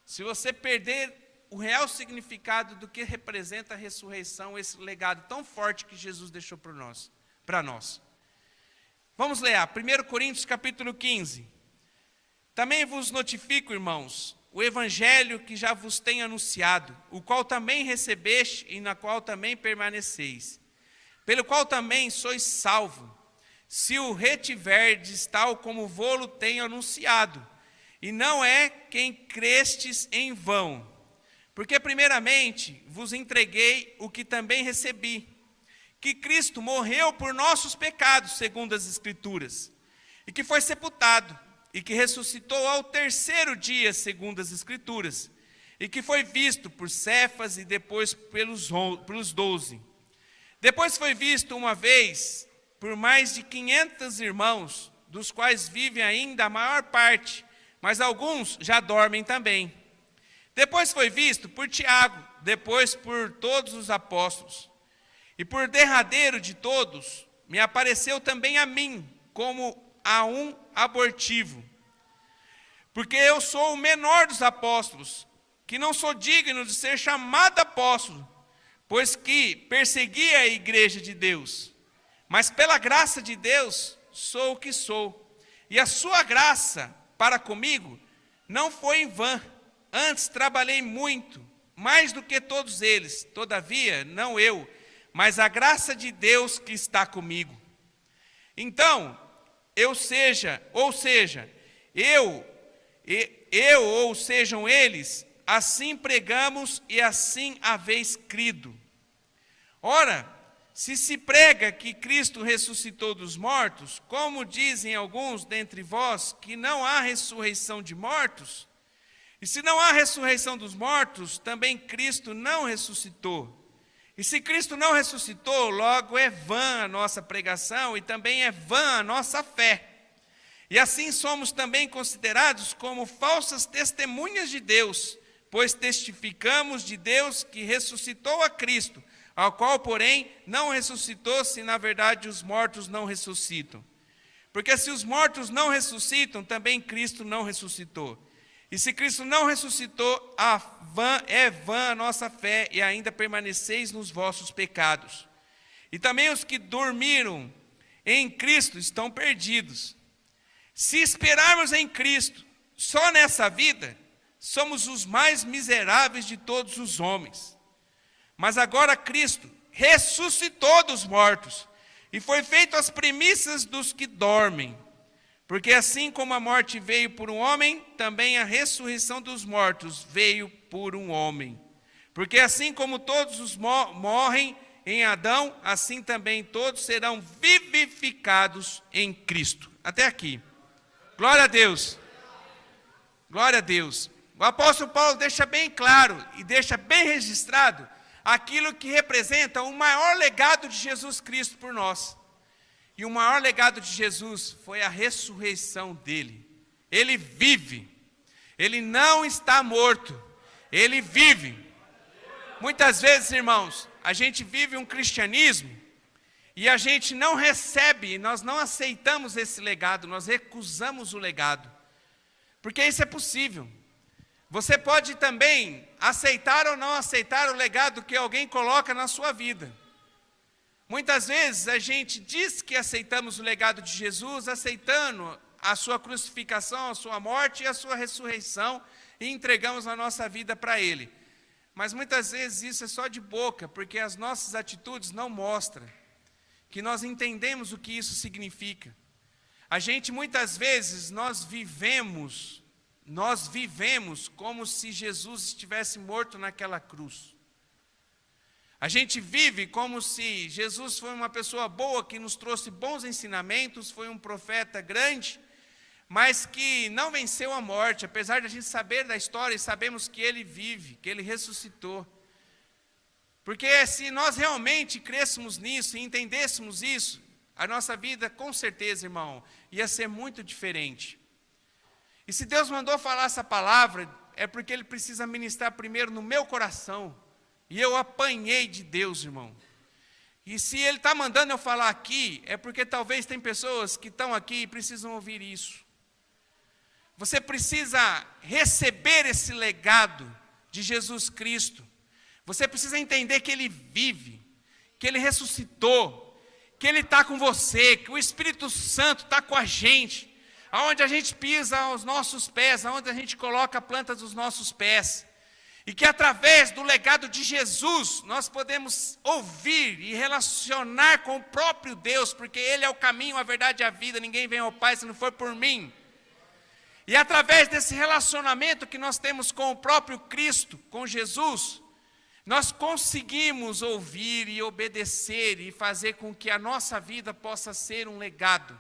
Se você perder o real significado do que representa a ressurreição, esse legado tão forte que Jesus deixou para nós. Vamos ler, 1 Coríntios capítulo 15. Também vos notifico, irmãos, o evangelho que já vos tenho anunciado, o qual também recebeste e na qual também permaneceis, pelo qual também sois salvo, se o retiverdes tal como vô-lo tenho anunciado, e não é quem crestes em vão. Porque primeiramente vos entreguei o que também recebi, que Cristo morreu por nossos pecados, segundo as Escrituras, e que foi sepultado, e que ressuscitou ao terceiro dia, segundo as Escrituras, e que foi visto por Cefas e depois pelos 12. Depois foi visto uma vez por mais de 500 irmãos, dos quais vive ainda a maior parte, mas alguns já dormem também. Depois foi visto por Tiago, depois por todos os apóstolos. E por derradeiro de todos, me apareceu também a mim, como a um abortivo. Porque eu sou o menor dos apóstolos, que não sou digno de ser chamado apóstolo, pois que persegui a igreja de Deus. Mas pela graça de Deus, sou o que sou. E a sua graça para comigo não foi em vão. Antes trabalhei muito, mais do que todos eles. Todavia, não eu, mas a graça de Deus que está comigo. Então, ou sejam eles, assim pregamos e assim haveis crido. Ora, se prega que Cristo ressuscitou dos mortos, como dizem alguns dentre vós que não há ressurreição de mortos, e se não há ressurreição dos mortos, também Cristo não ressuscitou. E se Cristo não ressuscitou, logo é vã a nossa pregação e também é vã a nossa fé. E assim somos também considerados como falsas testemunhas de Deus, pois testificamos de Deus que ressuscitou a Cristo, ao qual, porém, não ressuscitou, se na verdade os mortos não ressuscitam. Porque se os mortos não ressuscitam, também Cristo não ressuscitou. E se Cristo não ressuscitou, é vã a nossa fé, e ainda permaneceis nos vossos pecados. E também os que dormiram em Cristo estão perdidos. Se esperarmos em Cristo, só nessa vida, somos os mais miseráveis de todos os homens. Mas agora Cristo ressuscitou dos mortos, e foi feito as primícias dos que dormem. Porque assim como a morte veio por um homem, também a ressurreição dos mortos veio por um homem. Porque assim como todos morrem em Adão, assim também todos serão vivificados em Cristo. Até aqui. Glória a Deus. Glória a Deus. O apóstolo Paulo deixa bem claro e deixa bem registrado aquilo que representa o maior legado de Jesus Cristo por nós. E o maior legado de Jesus foi a ressurreição dele. Ele vive. Ele não está morto. Ele vive. Muitas vezes, irmãos, a gente vive um cristianismo e a gente não recebe, nós não aceitamos esse legado, nós recusamos o legado. Porque isso é possível. Você pode também aceitar ou não aceitar o legado que alguém coloca na sua vida. Muitas vezes a gente diz que aceitamos o legado de Jesus, aceitando a sua crucificação, a sua morte e a sua ressurreição, e entregamos a nossa vida para Ele. Mas muitas vezes isso é só de boca, porque as nossas atitudes não mostram que nós entendemos o que isso significa. A gente muitas vezes nós vivemos como se Jesus estivesse morto naquela cruz. A gente vive como se Jesus foi uma pessoa boa, que nos trouxe bons ensinamentos, foi um profeta grande, mas que não venceu a morte, apesar de a gente saber da história e sabemos que ele vive, que ele ressuscitou. Porque se nós realmente crêssemos nisso e entendêssemos isso, a nossa vida, com certeza, irmão, ia ser muito diferente. E se Deus mandou falar essa palavra, é porque Ele precisa ministrar primeiro no meu coração. E eu apanhei de Deus, irmão. E se Ele está mandando eu falar aqui, é porque talvez tem pessoas que estão aqui e precisam ouvir isso. Você precisa receber esse legado de Jesus Cristo. Você precisa entender que Ele vive, que Ele ressuscitou, que Ele está com você, que o Espírito Santo está com a gente. Aonde a gente pisa os nossos pés, aonde a gente coloca a planta dos nossos pés. E que através do legado de Jesus, nós podemos ouvir e relacionar com o próprio Deus, porque Ele é o caminho, a verdade e a vida, ninguém vem ao Pai se não for por mim. E através desse relacionamento que nós temos com o próprio Cristo, com Jesus, nós conseguimos ouvir e obedecer e fazer com que a nossa vida possa ser um legado.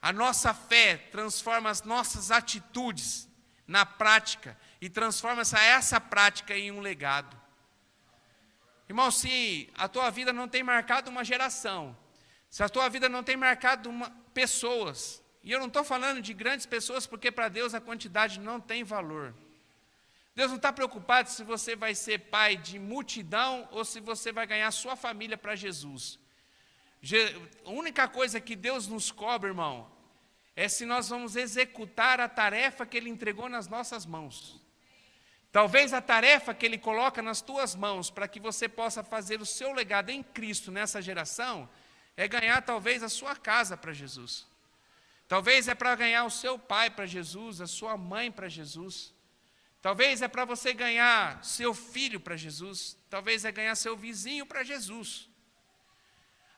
A nossa fé transforma as nossas atitudes na prática e transforma essa prática em um legado. Irmão, se a tua vida não tem marcado uma geração, se a tua vida não tem marcado pessoas, e eu não estou falando de grandes pessoas, porque para Deus a quantidade não tem valor. Deus não está preocupado se você vai ser pai de multidão ou se você vai ganhar sua família para Jesus. A única coisa que Deus nos cobra, irmão, é se nós vamos executar a tarefa que Ele entregou nas nossas mãos. Talvez a tarefa que Ele coloca nas tuas mãos, para que você possa fazer o seu legado em Cristo nessa geração, é ganhar talvez a sua casa para Jesus. Talvez é para ganhar o seu pai para Jesus, a sua mãe para Jesus. Talvez é para você ganhar seu filho para Jesus. Talvez é ganhar seu vizinho para Jesus.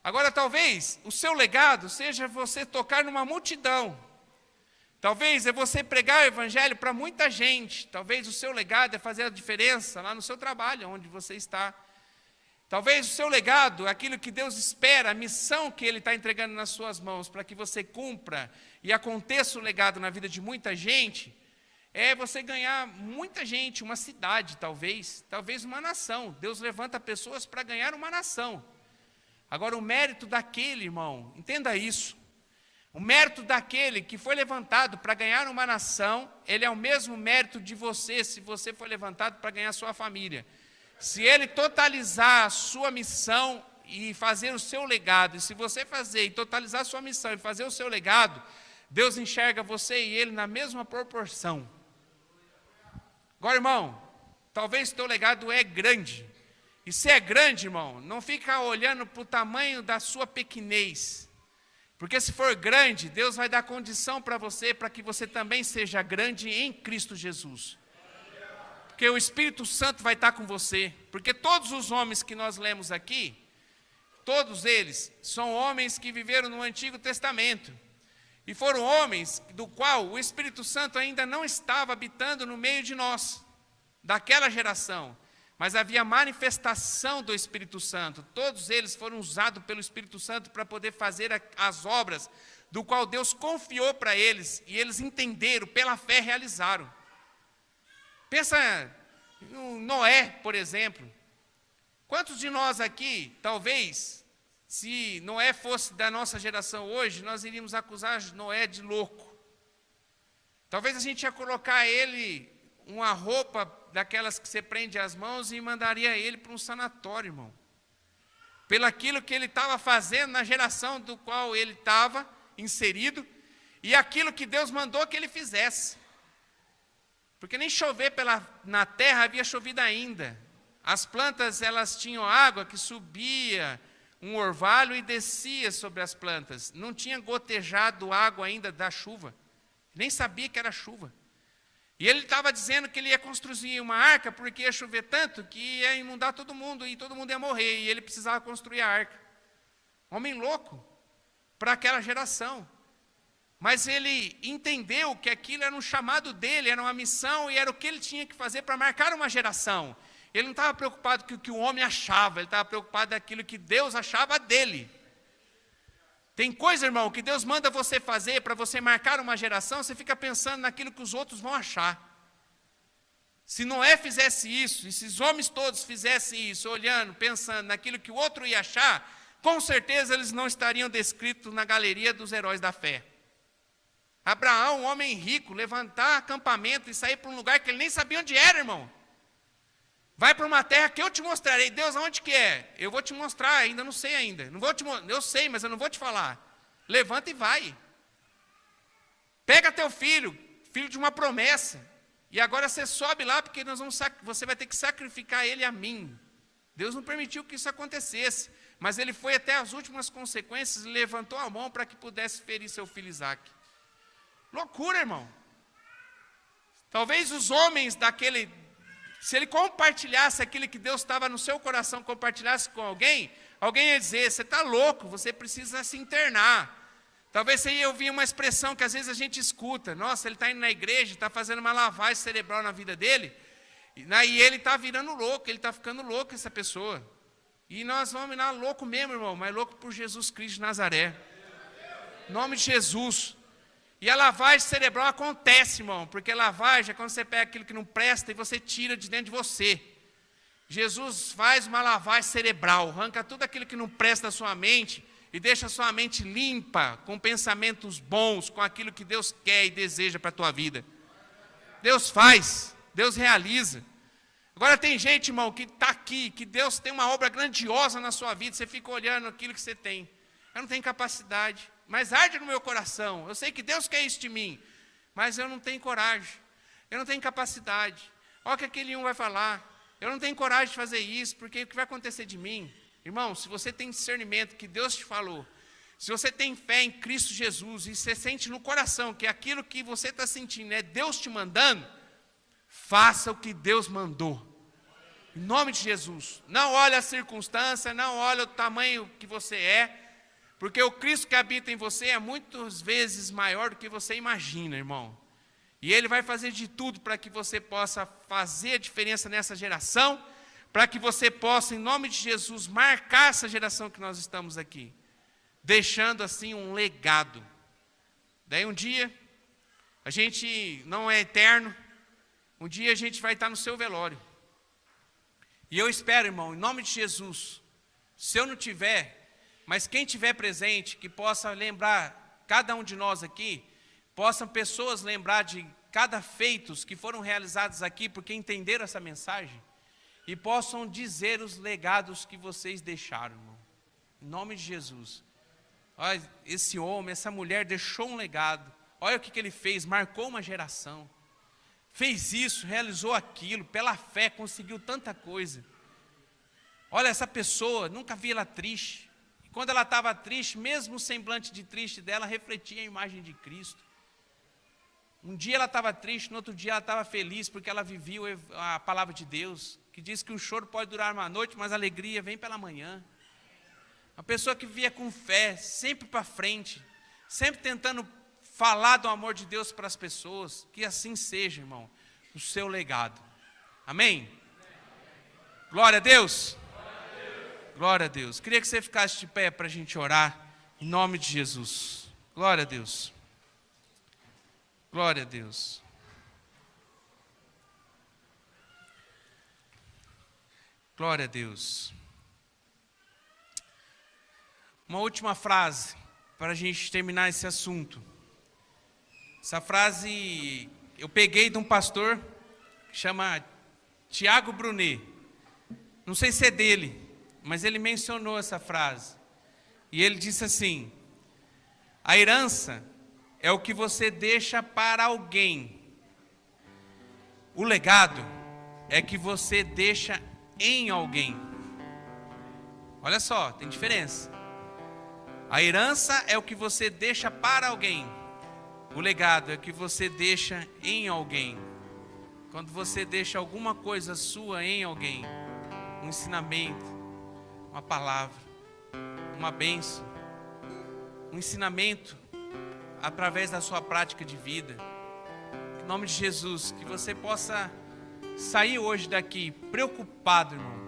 Agora, talvez o seu legado seja você tocar numa multidão. Talvez é você pregar o evangelho para muita gente. Talvez o seu legado é fazer a diferença lá no seu trabalho, onde você está. Talvez o seu legado, aquilo que Deus espera, a missão que Ele está entregando nas suas mãos, para que você cumpra e aconteça o legado na vida de muita gente, é você ganhar muita gente, uma cidade talvez uma nação. Deus levanta pessoas para ganhar uma nação. Agora, o mérito daquele, irmão, entenda isso. O mérito daquele que foi levantado para ganhar uma nação, ele é o mesmo mérito de você, se você foi levantado para ganhar sua família. Se ele totalizar a sua missão e fazer o seu legado, e se você fazer e totalizar a sua missão e fazer o seu legado, Deus enxerga você e ele na mesma proporção. Agora, irmão, talvez o teu legado é grande. E se é grande, irmão, não fica olhando para o tamanho da sua pequenez. Porque se for grande, Deus vai dar condição para você, para que você também seja grande em Cristo Jesus. Porque o Espírito Santo vai estar com você. Porque todos os homens que nós lemos aqui, todos eles são homens que viveram no Antigo Testamento. E foram homens do qual o Espírito Santo ainda não estava habitando no meio de nós, daquela geração. Mas havia manifestação do Espírito Santo. Todos eles foram usados pelo Espírito Santo para poder fazer as obras do qual Deus confiou para eles. E eles entenderam, pela fé realizaram. Pensa no Noé, por exemplo. Quantos de nós aqui, talvez, Se Noé fosse da nossa geração hoje, nós iríamos acusar Noé de louco. Talvez a gente ia colocar ele uma roupa daquelas que você prende as mãos e mandaria ele para um sanatório, irmão. Pelo aquilo que ele estava fazendo na geração do qual ele estava inserido e aquilo que Deus mandou que ele fizesse. Porque nem chover na terra havia chovido ainda. As plantas, elas tinham água que subia um orvalho e descia sobre as plantas. Não tinha gotejado água ainda da chuva. Nem sabia que era chuva. E ele estava dizendo que ele ia construir uma arca porque ia chover tanto que ia inundar todo mundo e todo mundo ia morrer. E ele precisava construir a arca. Homem louco para aquela geração. Mas ele entendeu que aquilo era um chamado dele, era uma missão e era o que ele tinha que fazer para marcar uma geração. Ele não estava preocupado com o que o homem achava, ele estava preocupado daquilo que Deus achava dele. Tem coisa, irmão, que Deus manda você fazer para você marcar uma geração, você fica pensando naquilo que os outros vão achar. Se Noé fizesse isso, e se os homens todos fizessem isso, olhando, pensando naquilo que o outro ia achar, com certeza eles não estariam descritos na galeria dos heróis da fé. Abraão, um homem rico, levantar acampamento e sair para um lugar que ele nem sabia onde era, irmão. Vai para uma terra que eu te mostrarei. Deus, aonde que é? Eu vou te mostrar, ainda não sei ainda. Eu sei, mas eu não vou te falar. Levanta e vai. Pega teu filho, filho de uma promessa. E agora você sobe lá, porque você vai ter que sacrificar ele a mim. Deus não permitiu que isso acontecesse. Mas ele foi até as últimas consequências e levantou a mão para que pudesse ferir seu filho Isaque. Loucura, irmão. Talvez os homens daquele... Se ele compartilhasse aquilo que Deus estava no seu coração, compartilhasse com alguém ia dizer, você está louco, você precisa se internar. Talvez você ia ouvir uma expressão que às vezes a gente escuta, nossa, ele está indo na igreja, está fazendo uma lavagem cerebral na vida dele, e ele está virando louco, ele está ficando louco essa pessoa. E nós vamos virar louco mesmo, irmão, mas louco por Jesus Cristo de Nazaré. Em nome de Jesus. E a lavagem cerebral acontece, irmão, porque lavagem é quando você pega aquilo que não presta e você tira de dentro de você. Jesus faz uma lavagem cerebral, arranca tudo aquilo que não presta da sua mente e deixa a sua mente limpa, com pensamentos bons, com aquilo que Deus quer e deseja para a tua vida. Deus faz, Deus realiza. Agora tem gente, irmão, que está aqui, que Deus tem uma obra grandiosa na sua vida, você fica olhando aquilo que você tem. Eu não tenho capacidade. Mas arde no meu coração, eu sei que Deus quer isso de mim, mas eu não tenho coragem, eu não tenho capacidade. Olha o que aquele um vai falar, eu não tenho coragem de fazer isso, porque o que vai acontecer de mim? Irmão, se você tem discernimento que Deus te falou, se você tem fé em Cristo Jesus, e você sente no coração que aquilo que você está sentindo é Deus te mandando, faça o que Deus mandou. Em nome de Jesus, não olhe a circunstância, não olhe o tamanho que você é, porque o Cristo que habita em você é muitas vezes maior do que você imagina, irmão. E Ele vai fazer de tudo para que você possa fazer a diferença nessa geração, para que você possa, em nome de Jesus, marcar essa geração que nós estamos aqui, deixando assim um legado. Daí um dia, a gente não é eterno, um dia a gente vai estar no seu velório. E eu espero, irmão, em nome de Jesus, se eu não tiver... Mas quem tiver presente, que possa lembrar, cada um de nós aqui, possam pessoas lembrar de cada feitos que foram realizados aqui, porque entenderam essa mensagem, e possam dizer os legados que vocês deixaram, irmão. Em nome de Jesus. Olha, esse homem, essa mulher deixou um legado. Olha o que ele fez, marcou uma geração. Fez isso, realizou aquilo, pela fé, conseguiu tanta coisa. Olha, essa pessoa, nunca vi ela triste. Quando ela estava triste, mesmo o semblante de triste dela refletia a imagem de Cristo. Um dia ela estava triste, no outro dia ela estava feliz, porque ela vivia a palavra de Deus, que diz que o choro pode durar uma noite, mas a alegria vem pela manhã. Uma pessoa que vivia com fé, sempre para frente, sempre tentando falar do amor de Deus para as pessoas, que assim seja, irmão, o seu legado. Amém? Glória a Deus. Glória a Deus. Queria que você ficasse de pé para a gente orar, em nome de Jesus. Glória a Deus. Glória a Deus. Glória a Deus. Uma última frase para a gente terminar esse assunto. Essa frase eu peguei de um pastor que chama Tiago Brunet. Não sei se é dele, mas ele mencionou essa frase. E ele disse assim: a herança é o que você deixa para alguém. O legado é que você deixa em alguém. Olha só, tem diferença. A herança é o que você deixa para alguém. O legado é o que você deixa em alguém. Quando você deixa alguma coisa sua em alguém, um ensinamento, uma palavra, uma bênção, um ensinamento através da sua prática de vida. Em nome de Jesus, que você possa sair hoje daqui preocupado, irmão.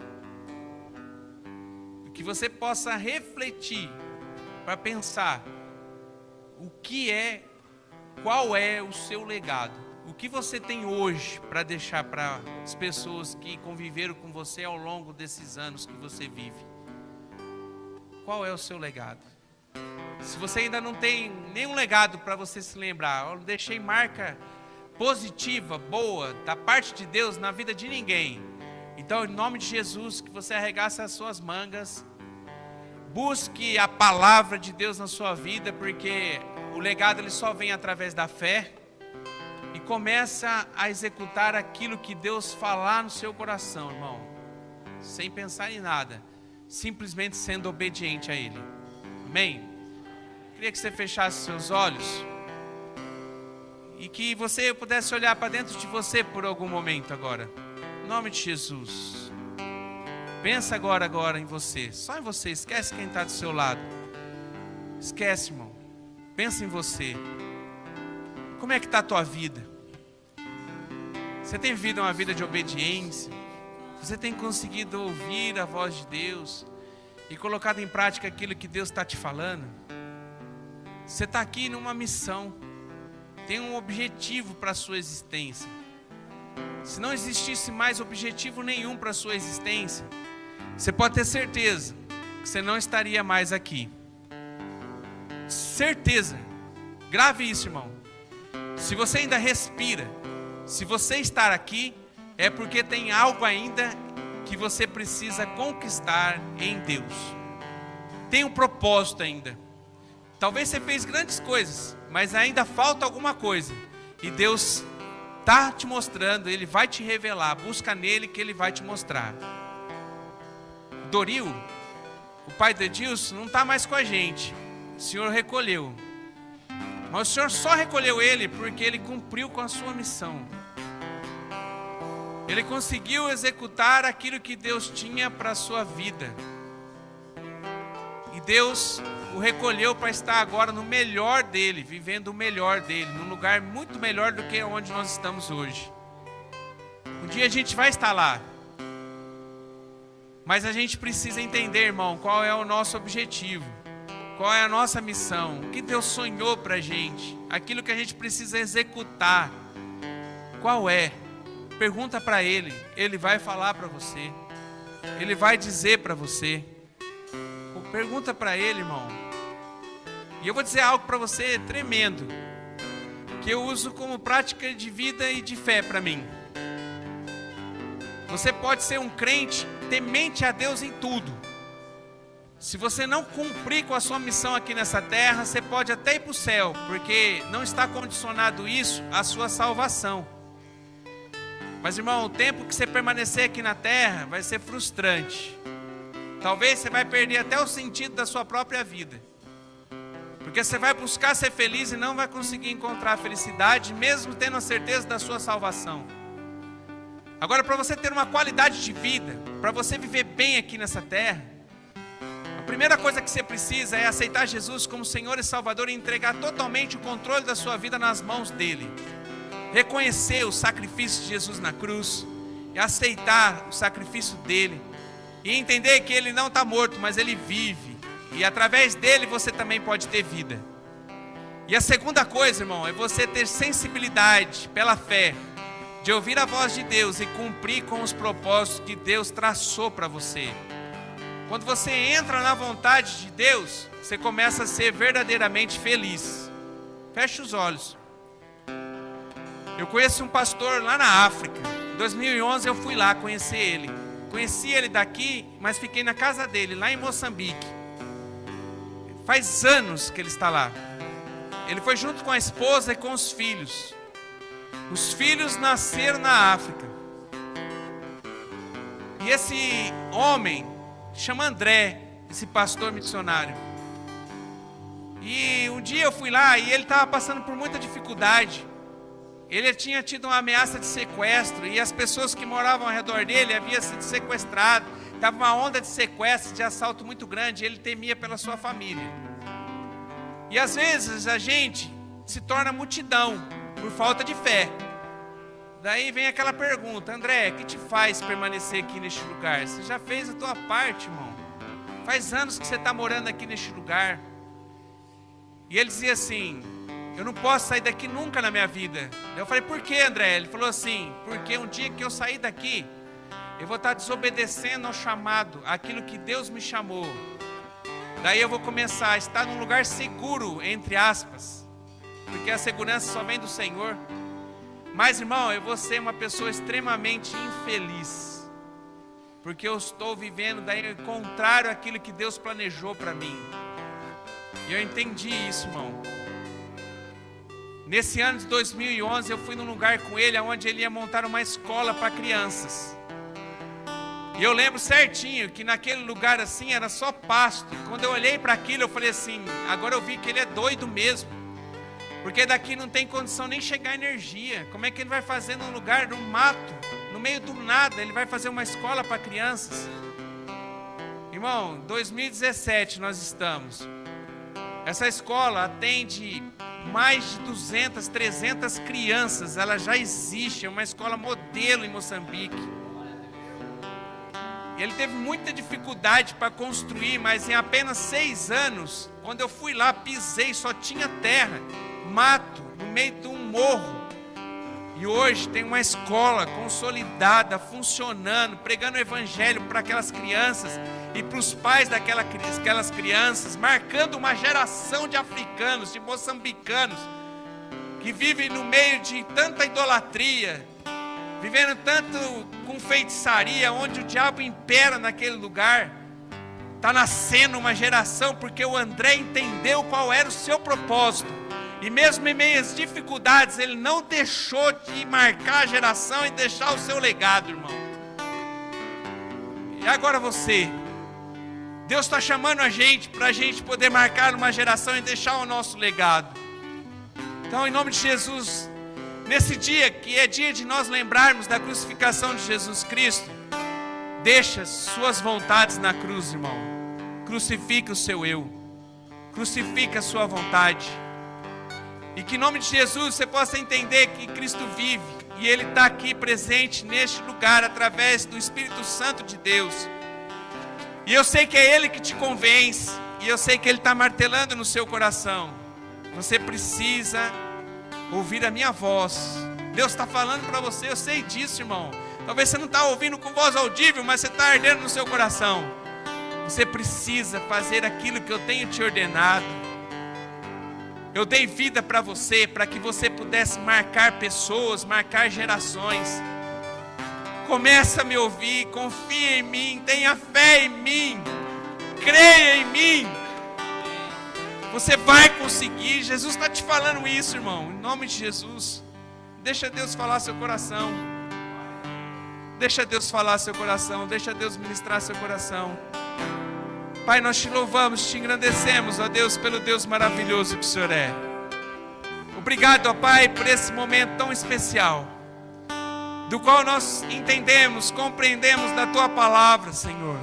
Que você possa refletir para pensar qual é o seu legado. O que você tem hoje para deixar para as pessoas que conviveram com você ao longo desses anos que você vive? Qual é o seu legado? Se você ainda não tem nenhum legado para você se lembrar, eu deixei marca positiva, boa, da parte de Deus na vida de ninguém. Então, em nome de Jesus, que você arregace as suas mangas, busque a palavra de Deus na sua vida, porque o legado ele só vem através da fé, e começa a executar aquilo que Deus falar no seu coração, irmão, sem pensar em nada, simplesmente sendo obediente a Ele. Amém? Queria que você fechasse seus olhos e que você pudesse olhar para dentro de você por algum momento agora. Em nome de Jesus. Pensa agora em você. Só em você. Esquece quem está do seu lado. Esquece, irmão. Pensa em você. Como é que está a tua vida? Você tem vivido uma vida de obediência? Você tem conseguido ouvir a voz de Deus e colocado em prática aquilo que Deus está te falando? Você está aqui numa missão. Tem um objetivo para a sua existência. Se não existisse mais objetivo nenhum para a sua existência, você pode ter certeza que você não estaria mais aqui. Certeza. Grave isso, irmão. Se você ainda respira, se você estar aqui, é porque tem algo ainda que você precisa conquistar em Deus. Tem um propósito ainda. Talvez você fez grandes coisas, mas ainda falta alguma coisa. E Deus está te mostrando, Ele vai te revelar. Busca nele que Ele vai te mostrar. Doril, o pai de Edilson, não está mais com a gente. O Senhor recolheu. Mas o Senhor só recolheu ele porque ele cumpriu com a sua missão. Ele conseguiu executar aquilo que Deus tinha para a sua vida. E Deus o recolheu para estar agora no melhor dele, vivendo o melhor dele, num lugar muito melhor do que onde nós estamos hoje. Um dia a gente vai estar lá. Mas a gente precisa entender, irmão, qual é o nosso objetivo. Qual é a nossa missão? O que Deus sonhou para a gente? Aquilo que a gente precisa executar. Qual é? Pergunta para Ele. Ele vai falar para você. Ele vai dizer para você. Pergunta para Ele, irmão. E eu vou dizer algo para você tremendo, que eu uso como prática de vida e de fé para mim. Você pode ser um crente temente a Deus em tudo. Se você não cumprir com a sua missão aqui nessa terra, você pode até ir para o céu, porque não está condicionado isso à sua salvação. Mas, irmão, o tempo que você permanecer aqui na terra vai ser frustrante. Talvez você vai perder até o sentido da sua própria vida, porque você vai buscar ser feliz e não vai conseguir encontrar a felicidade, mesmo tendo a certeza da sua salvação. Agora, para você ter uma qualidade de vida, para você viver bem aqui nessa terra, a primeira coisa que você precisa é aceitar Jesus como Senhor e Salvador e entregar totalmente o controle da sua vida nas mãos dEle. Reconhecer o sacrifício de Jesus na cruz e aceitar o sacrifício dEle. E entender que Ele não está morto, mas Ele vive. E através dEle você também pode ter vida. E a segunda coisa, irmão, é você ter sensibilidade pela fé, de ouvir a voz de Deus e cumprir com os propósitos que Deus traçou para você. Quando você entra na vontade de Deus, você começa a ser verdadeiramente feliz. Feche os olhos. Eu conheço um pastor lá na África. Em 2011 eu fui lá conhecer ele. Conheci ele daqui, mas fiquei na casa dele, lá em Moçambique. Faz anos que ele está lá. Ele foi junto com a esposa e com os filhos. Os filhos nasceram na África. E esse homem, chama André, esse pastor missionário. E um dia eu fui lá e ele estava passando por muita dificuldade. Ele tinha tido uma ameaça de sequestro e as pessoas que moravam ao redor dele haviam sido sequestradas. Estava uma onda de sequestro, de assalto muito grande, e ele temia pela sua família. E às vezes a gente se torna multidão por falta de fé. Daí vem aquela pergunta: André, o que te faz permanecer aqui neste lugar? Você já fez a tua parte, irmão. Faz anos que você está morando aqui neste lugar. E ele dizia assim: eu não posso sair daqui nunca na minha vida. Eu falei: por que, André? Ele falou assim: porque um dia que eu sair daqui, eu vou estar desobedecendo ao chamado, aquilo que Deus me chamou. Daí eu vou começar a estar num lugar seguro, entre aspas, porque a segurança só vem do Senhor. Mas, irmão, eu vou ser uma pessoa extremamente infeliz, porque eu estou vivendo daí contrário àquilo que Deus planejou para mim. E eu entendi isso, irmão. Nesse ano de 2011, eu fui num lugar com ele, onde ele ia montar uma escola para crianças. E eu lembro certinho que naquele lugar assim era só pasto. E quando eu olhei para aquilo, eu falei assim: agora eu vi que ele é doido mesmo. Porque daqui não tem condição nem chegar energia. Como é que ele vai fazer num lugar, num mato, no meio do nada? Ele vai fazer uma escola para crianças. Irmão, 2017 nós estamos. Essa escola atende mais de 200, 300 crianças. Ela já existe, é uma escola modelo em Moçambique. Ele teve muita dificuldade para construir, mas em apenas 6 anos, quando eu fui lá, pisei, só tinha terra, mato, no meio de um morro. E hoje tem uma escola consolidada, funcionando, pregando o evangelho para aquelas crianças e para os pais daquelas crianças, marcando uma geração de africanos, de moçambicanos, que vivem no meio de tanta idolatria, vivendo tanto com feitiçaria, onde o diabo impera naquele lugar. Está nascendo uma geração, porque o André entendeu qual era o seu propósito. E mesmo em meio às dificuldades, ele não deixou de marcar a geração e deixar o seu legado, irmão. E agora você, Deus está chamando a gente para a gente poder marcar uma geração e deixar o nosso legado. Então, em nome de Jesus, nesse dia que é dia de nós lembrarmos da crucificação de Jesus Cristo, deixa suas vontades na cruz, irmão. Crucifica o seu eu, crucifica a sua vontade. E que em nome de Jesus você possa entender que Cristo vive e Ele está aqui presente neste lugar através do Espírito Santo de Deus. E eu sei que é Ele que te convence, e eu sei que Ele está martelando no seu coração. Você precisa ouvir a minha voz. Deus está falando para você, eu sei disso, irmão. Talvez você não está ouvindo com voz audível, mas você está ardendo no seu coração. Você precisa fazer aquilo que eu tenho te ordenado. Eu dei vida para você, para que você pudesse marcar pessoas, marcar gerações. Começa a me ouvir, confia em mim, tenha fé em mim, creia em mim. Você vai conseguir. Jesus está te falando isso, irmão, em nome de Jesus. Deixa Deus falar seu coração. Deixa Deus falar seu coração, deixa Deus ministrar seu coração. Pai, nós te louvamos, te engrandecemos, ó Deus, pelo Deus maravilhoso que o Senhor é. Obrigado, ó Pai, por esse momento tão especial, do qual nós entendemos, compreendemos da Tua palavra, Senhor.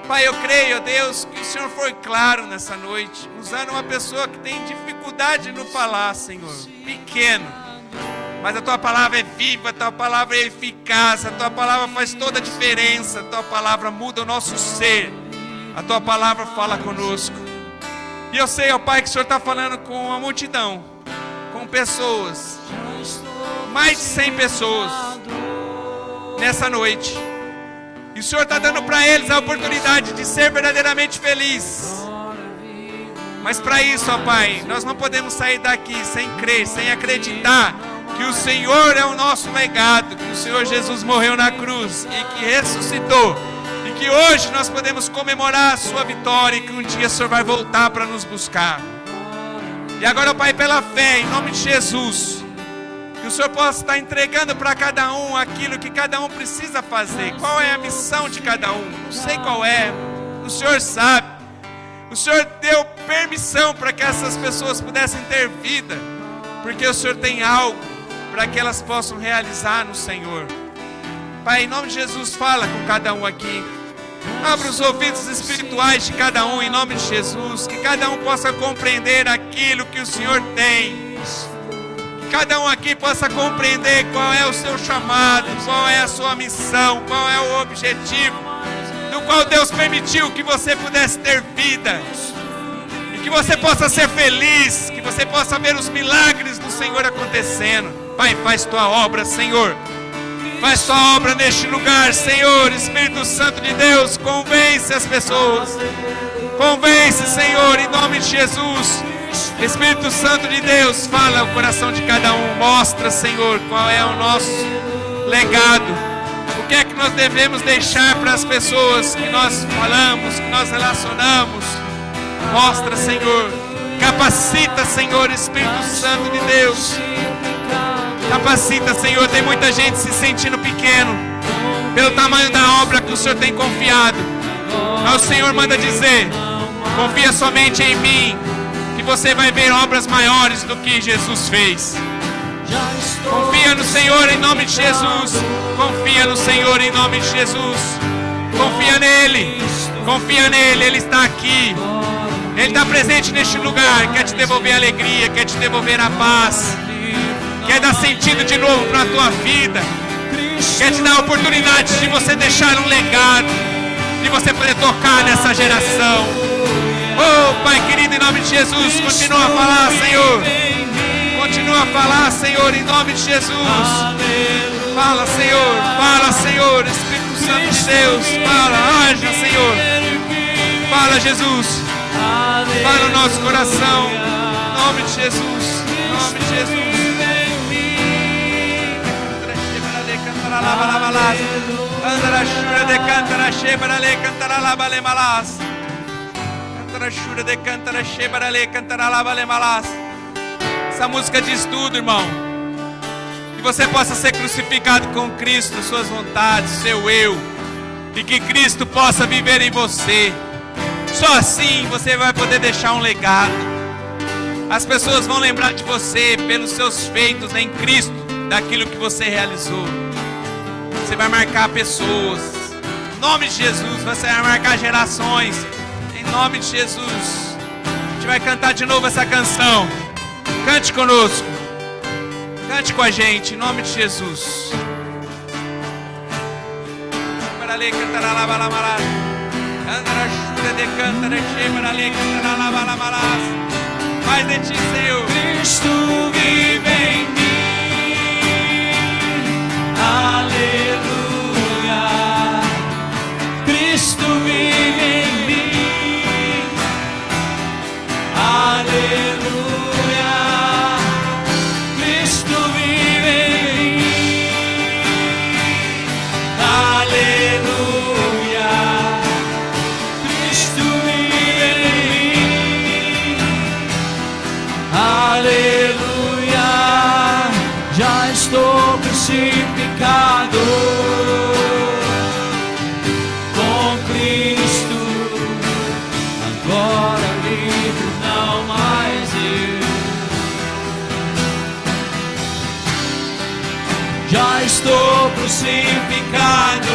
Pai, eu creio, ó Deus, que o Senhor foi claro nessa noite, usando uma pessoa que tem dificuldade no falar, Senhor, pequeno. Mas a Tua palavra é viva, a Tua palavra é eficaz, a Tua palavra faz toda a diferença, a Tua palavra muda o nosso ser. A Tua palavra fala conosco. E eu sei, ó Pai, que o Senhor está falando com uma multidão, com pessoas, mais de 100 pessoas, nessa noite. E o Senhor está dando para eles a oportunidade de ser verdadeiramente feliz. Mas para isso, ó Pai, nós não podemos sair daqui sem crer, sem acreditar que o Senhor é o nosso legado, que o Senhor Jesus morreu na cruz e que ressuscitou. E que hoje nós podemos comemorar a sua vitória e que um dia o Senhor vai voltar para nos buscar. E agora, ó Pai, pela fé, em nome de Jesus, que o Senhor possa estar entregando para cada um aquilo que cada um precisa fazer. Qual é a missão de cada um? Não sei qual é, o Senhor sabe. O Senhor deu permissão para que essas pessoas pudessem ter vida, porque o Senhor tem algo para que elas possam realizar no Senhor. Pai, em nome de Jesus, fala com cada um aqui. Abra os ouvidos espirituais de cada um, em nome de Jesus. Que cada um possa compreender aquilo que o Senhor tem. Que cada um aqui possa compreender qual é o seu chamado, qual é a sua missão, qual é o objetivo do qual Deus permitiu que você pudesse ter vida. E que você possa ser feliz, que você possa ver os milagres do Senhor acontecendo. Pai, faz tua obra, Senhor. Faz tua obra neste lugar, Senhor. Espírito Santo de Deus, convence as pessoas. Convence, Senhor, em nome de Jesus. Espírito Santo de Deus, fala ao coração de cada um. Mostra, Senhor, qual é o nosso legado. O que é que nós devemos deixar para as pessoas que nós falamos, que nós relacionamos. Mostra, Senhor. Capacita, Senhor, Espírito Santo de Deus. Capacita, Senhor. Tem muita gente se sentindo pequeno pelo tamanho da obra que o Senhor tem confiado. Mas o Senhor manda dizer: confia somente em mim, que você vai ver obras maiores do que Jesus fez. Confia no Senhor em nome de Jesus. Confia no Senhor em nome de Jesus. Confia nele. Confia nele, Ele está aqui. Ele está presente neste lugar. Quer te devolver a alegria, quer te devolver a paz, quer dar sentido de novo para a tua vida, quer te dar a oportunidade de você deixar um legado, de você poder tocar nessa geração. Oh Pai querido, em nome de Jesus, continua a falar, Senhor. Continua a falar, Senhor, em nome de Jesus. Fala, Senhor. Fala, Senhor. Espírito Santo de Deus. Fala, haja, Senhor. Fala, Jesus. Fala no nosso coração. Em nome de Jesus. Em nome de Jesus. Essa música diz tudo, irmão. Que você possa ser crucificado com Cristo, suas vontades, seu eu, e que Cristo possa viver em você. Só assim você vai poder deixar um legado. As pessoas vão lembrar de você pelos seus feitos em Cristo, daquilo que você realizou. Você vai marcar pessoas. Em nome de Jesus, você vai marcar gerações. Em nome de Jesus. A gente vai cantar de novo essa canção. Cante conosco. Cante com a gente, em nome de Jesus. Mais de ti, Senhor. Cristo vive em mim. Aleluia. Cristo vive em mim. Aleluia. Cristo vive em mim. Aleluia. Cristo vive em mim. Aleluia. Já estou crucificado com Cristo. Agora vivo, não mais eu. Já estou crucificado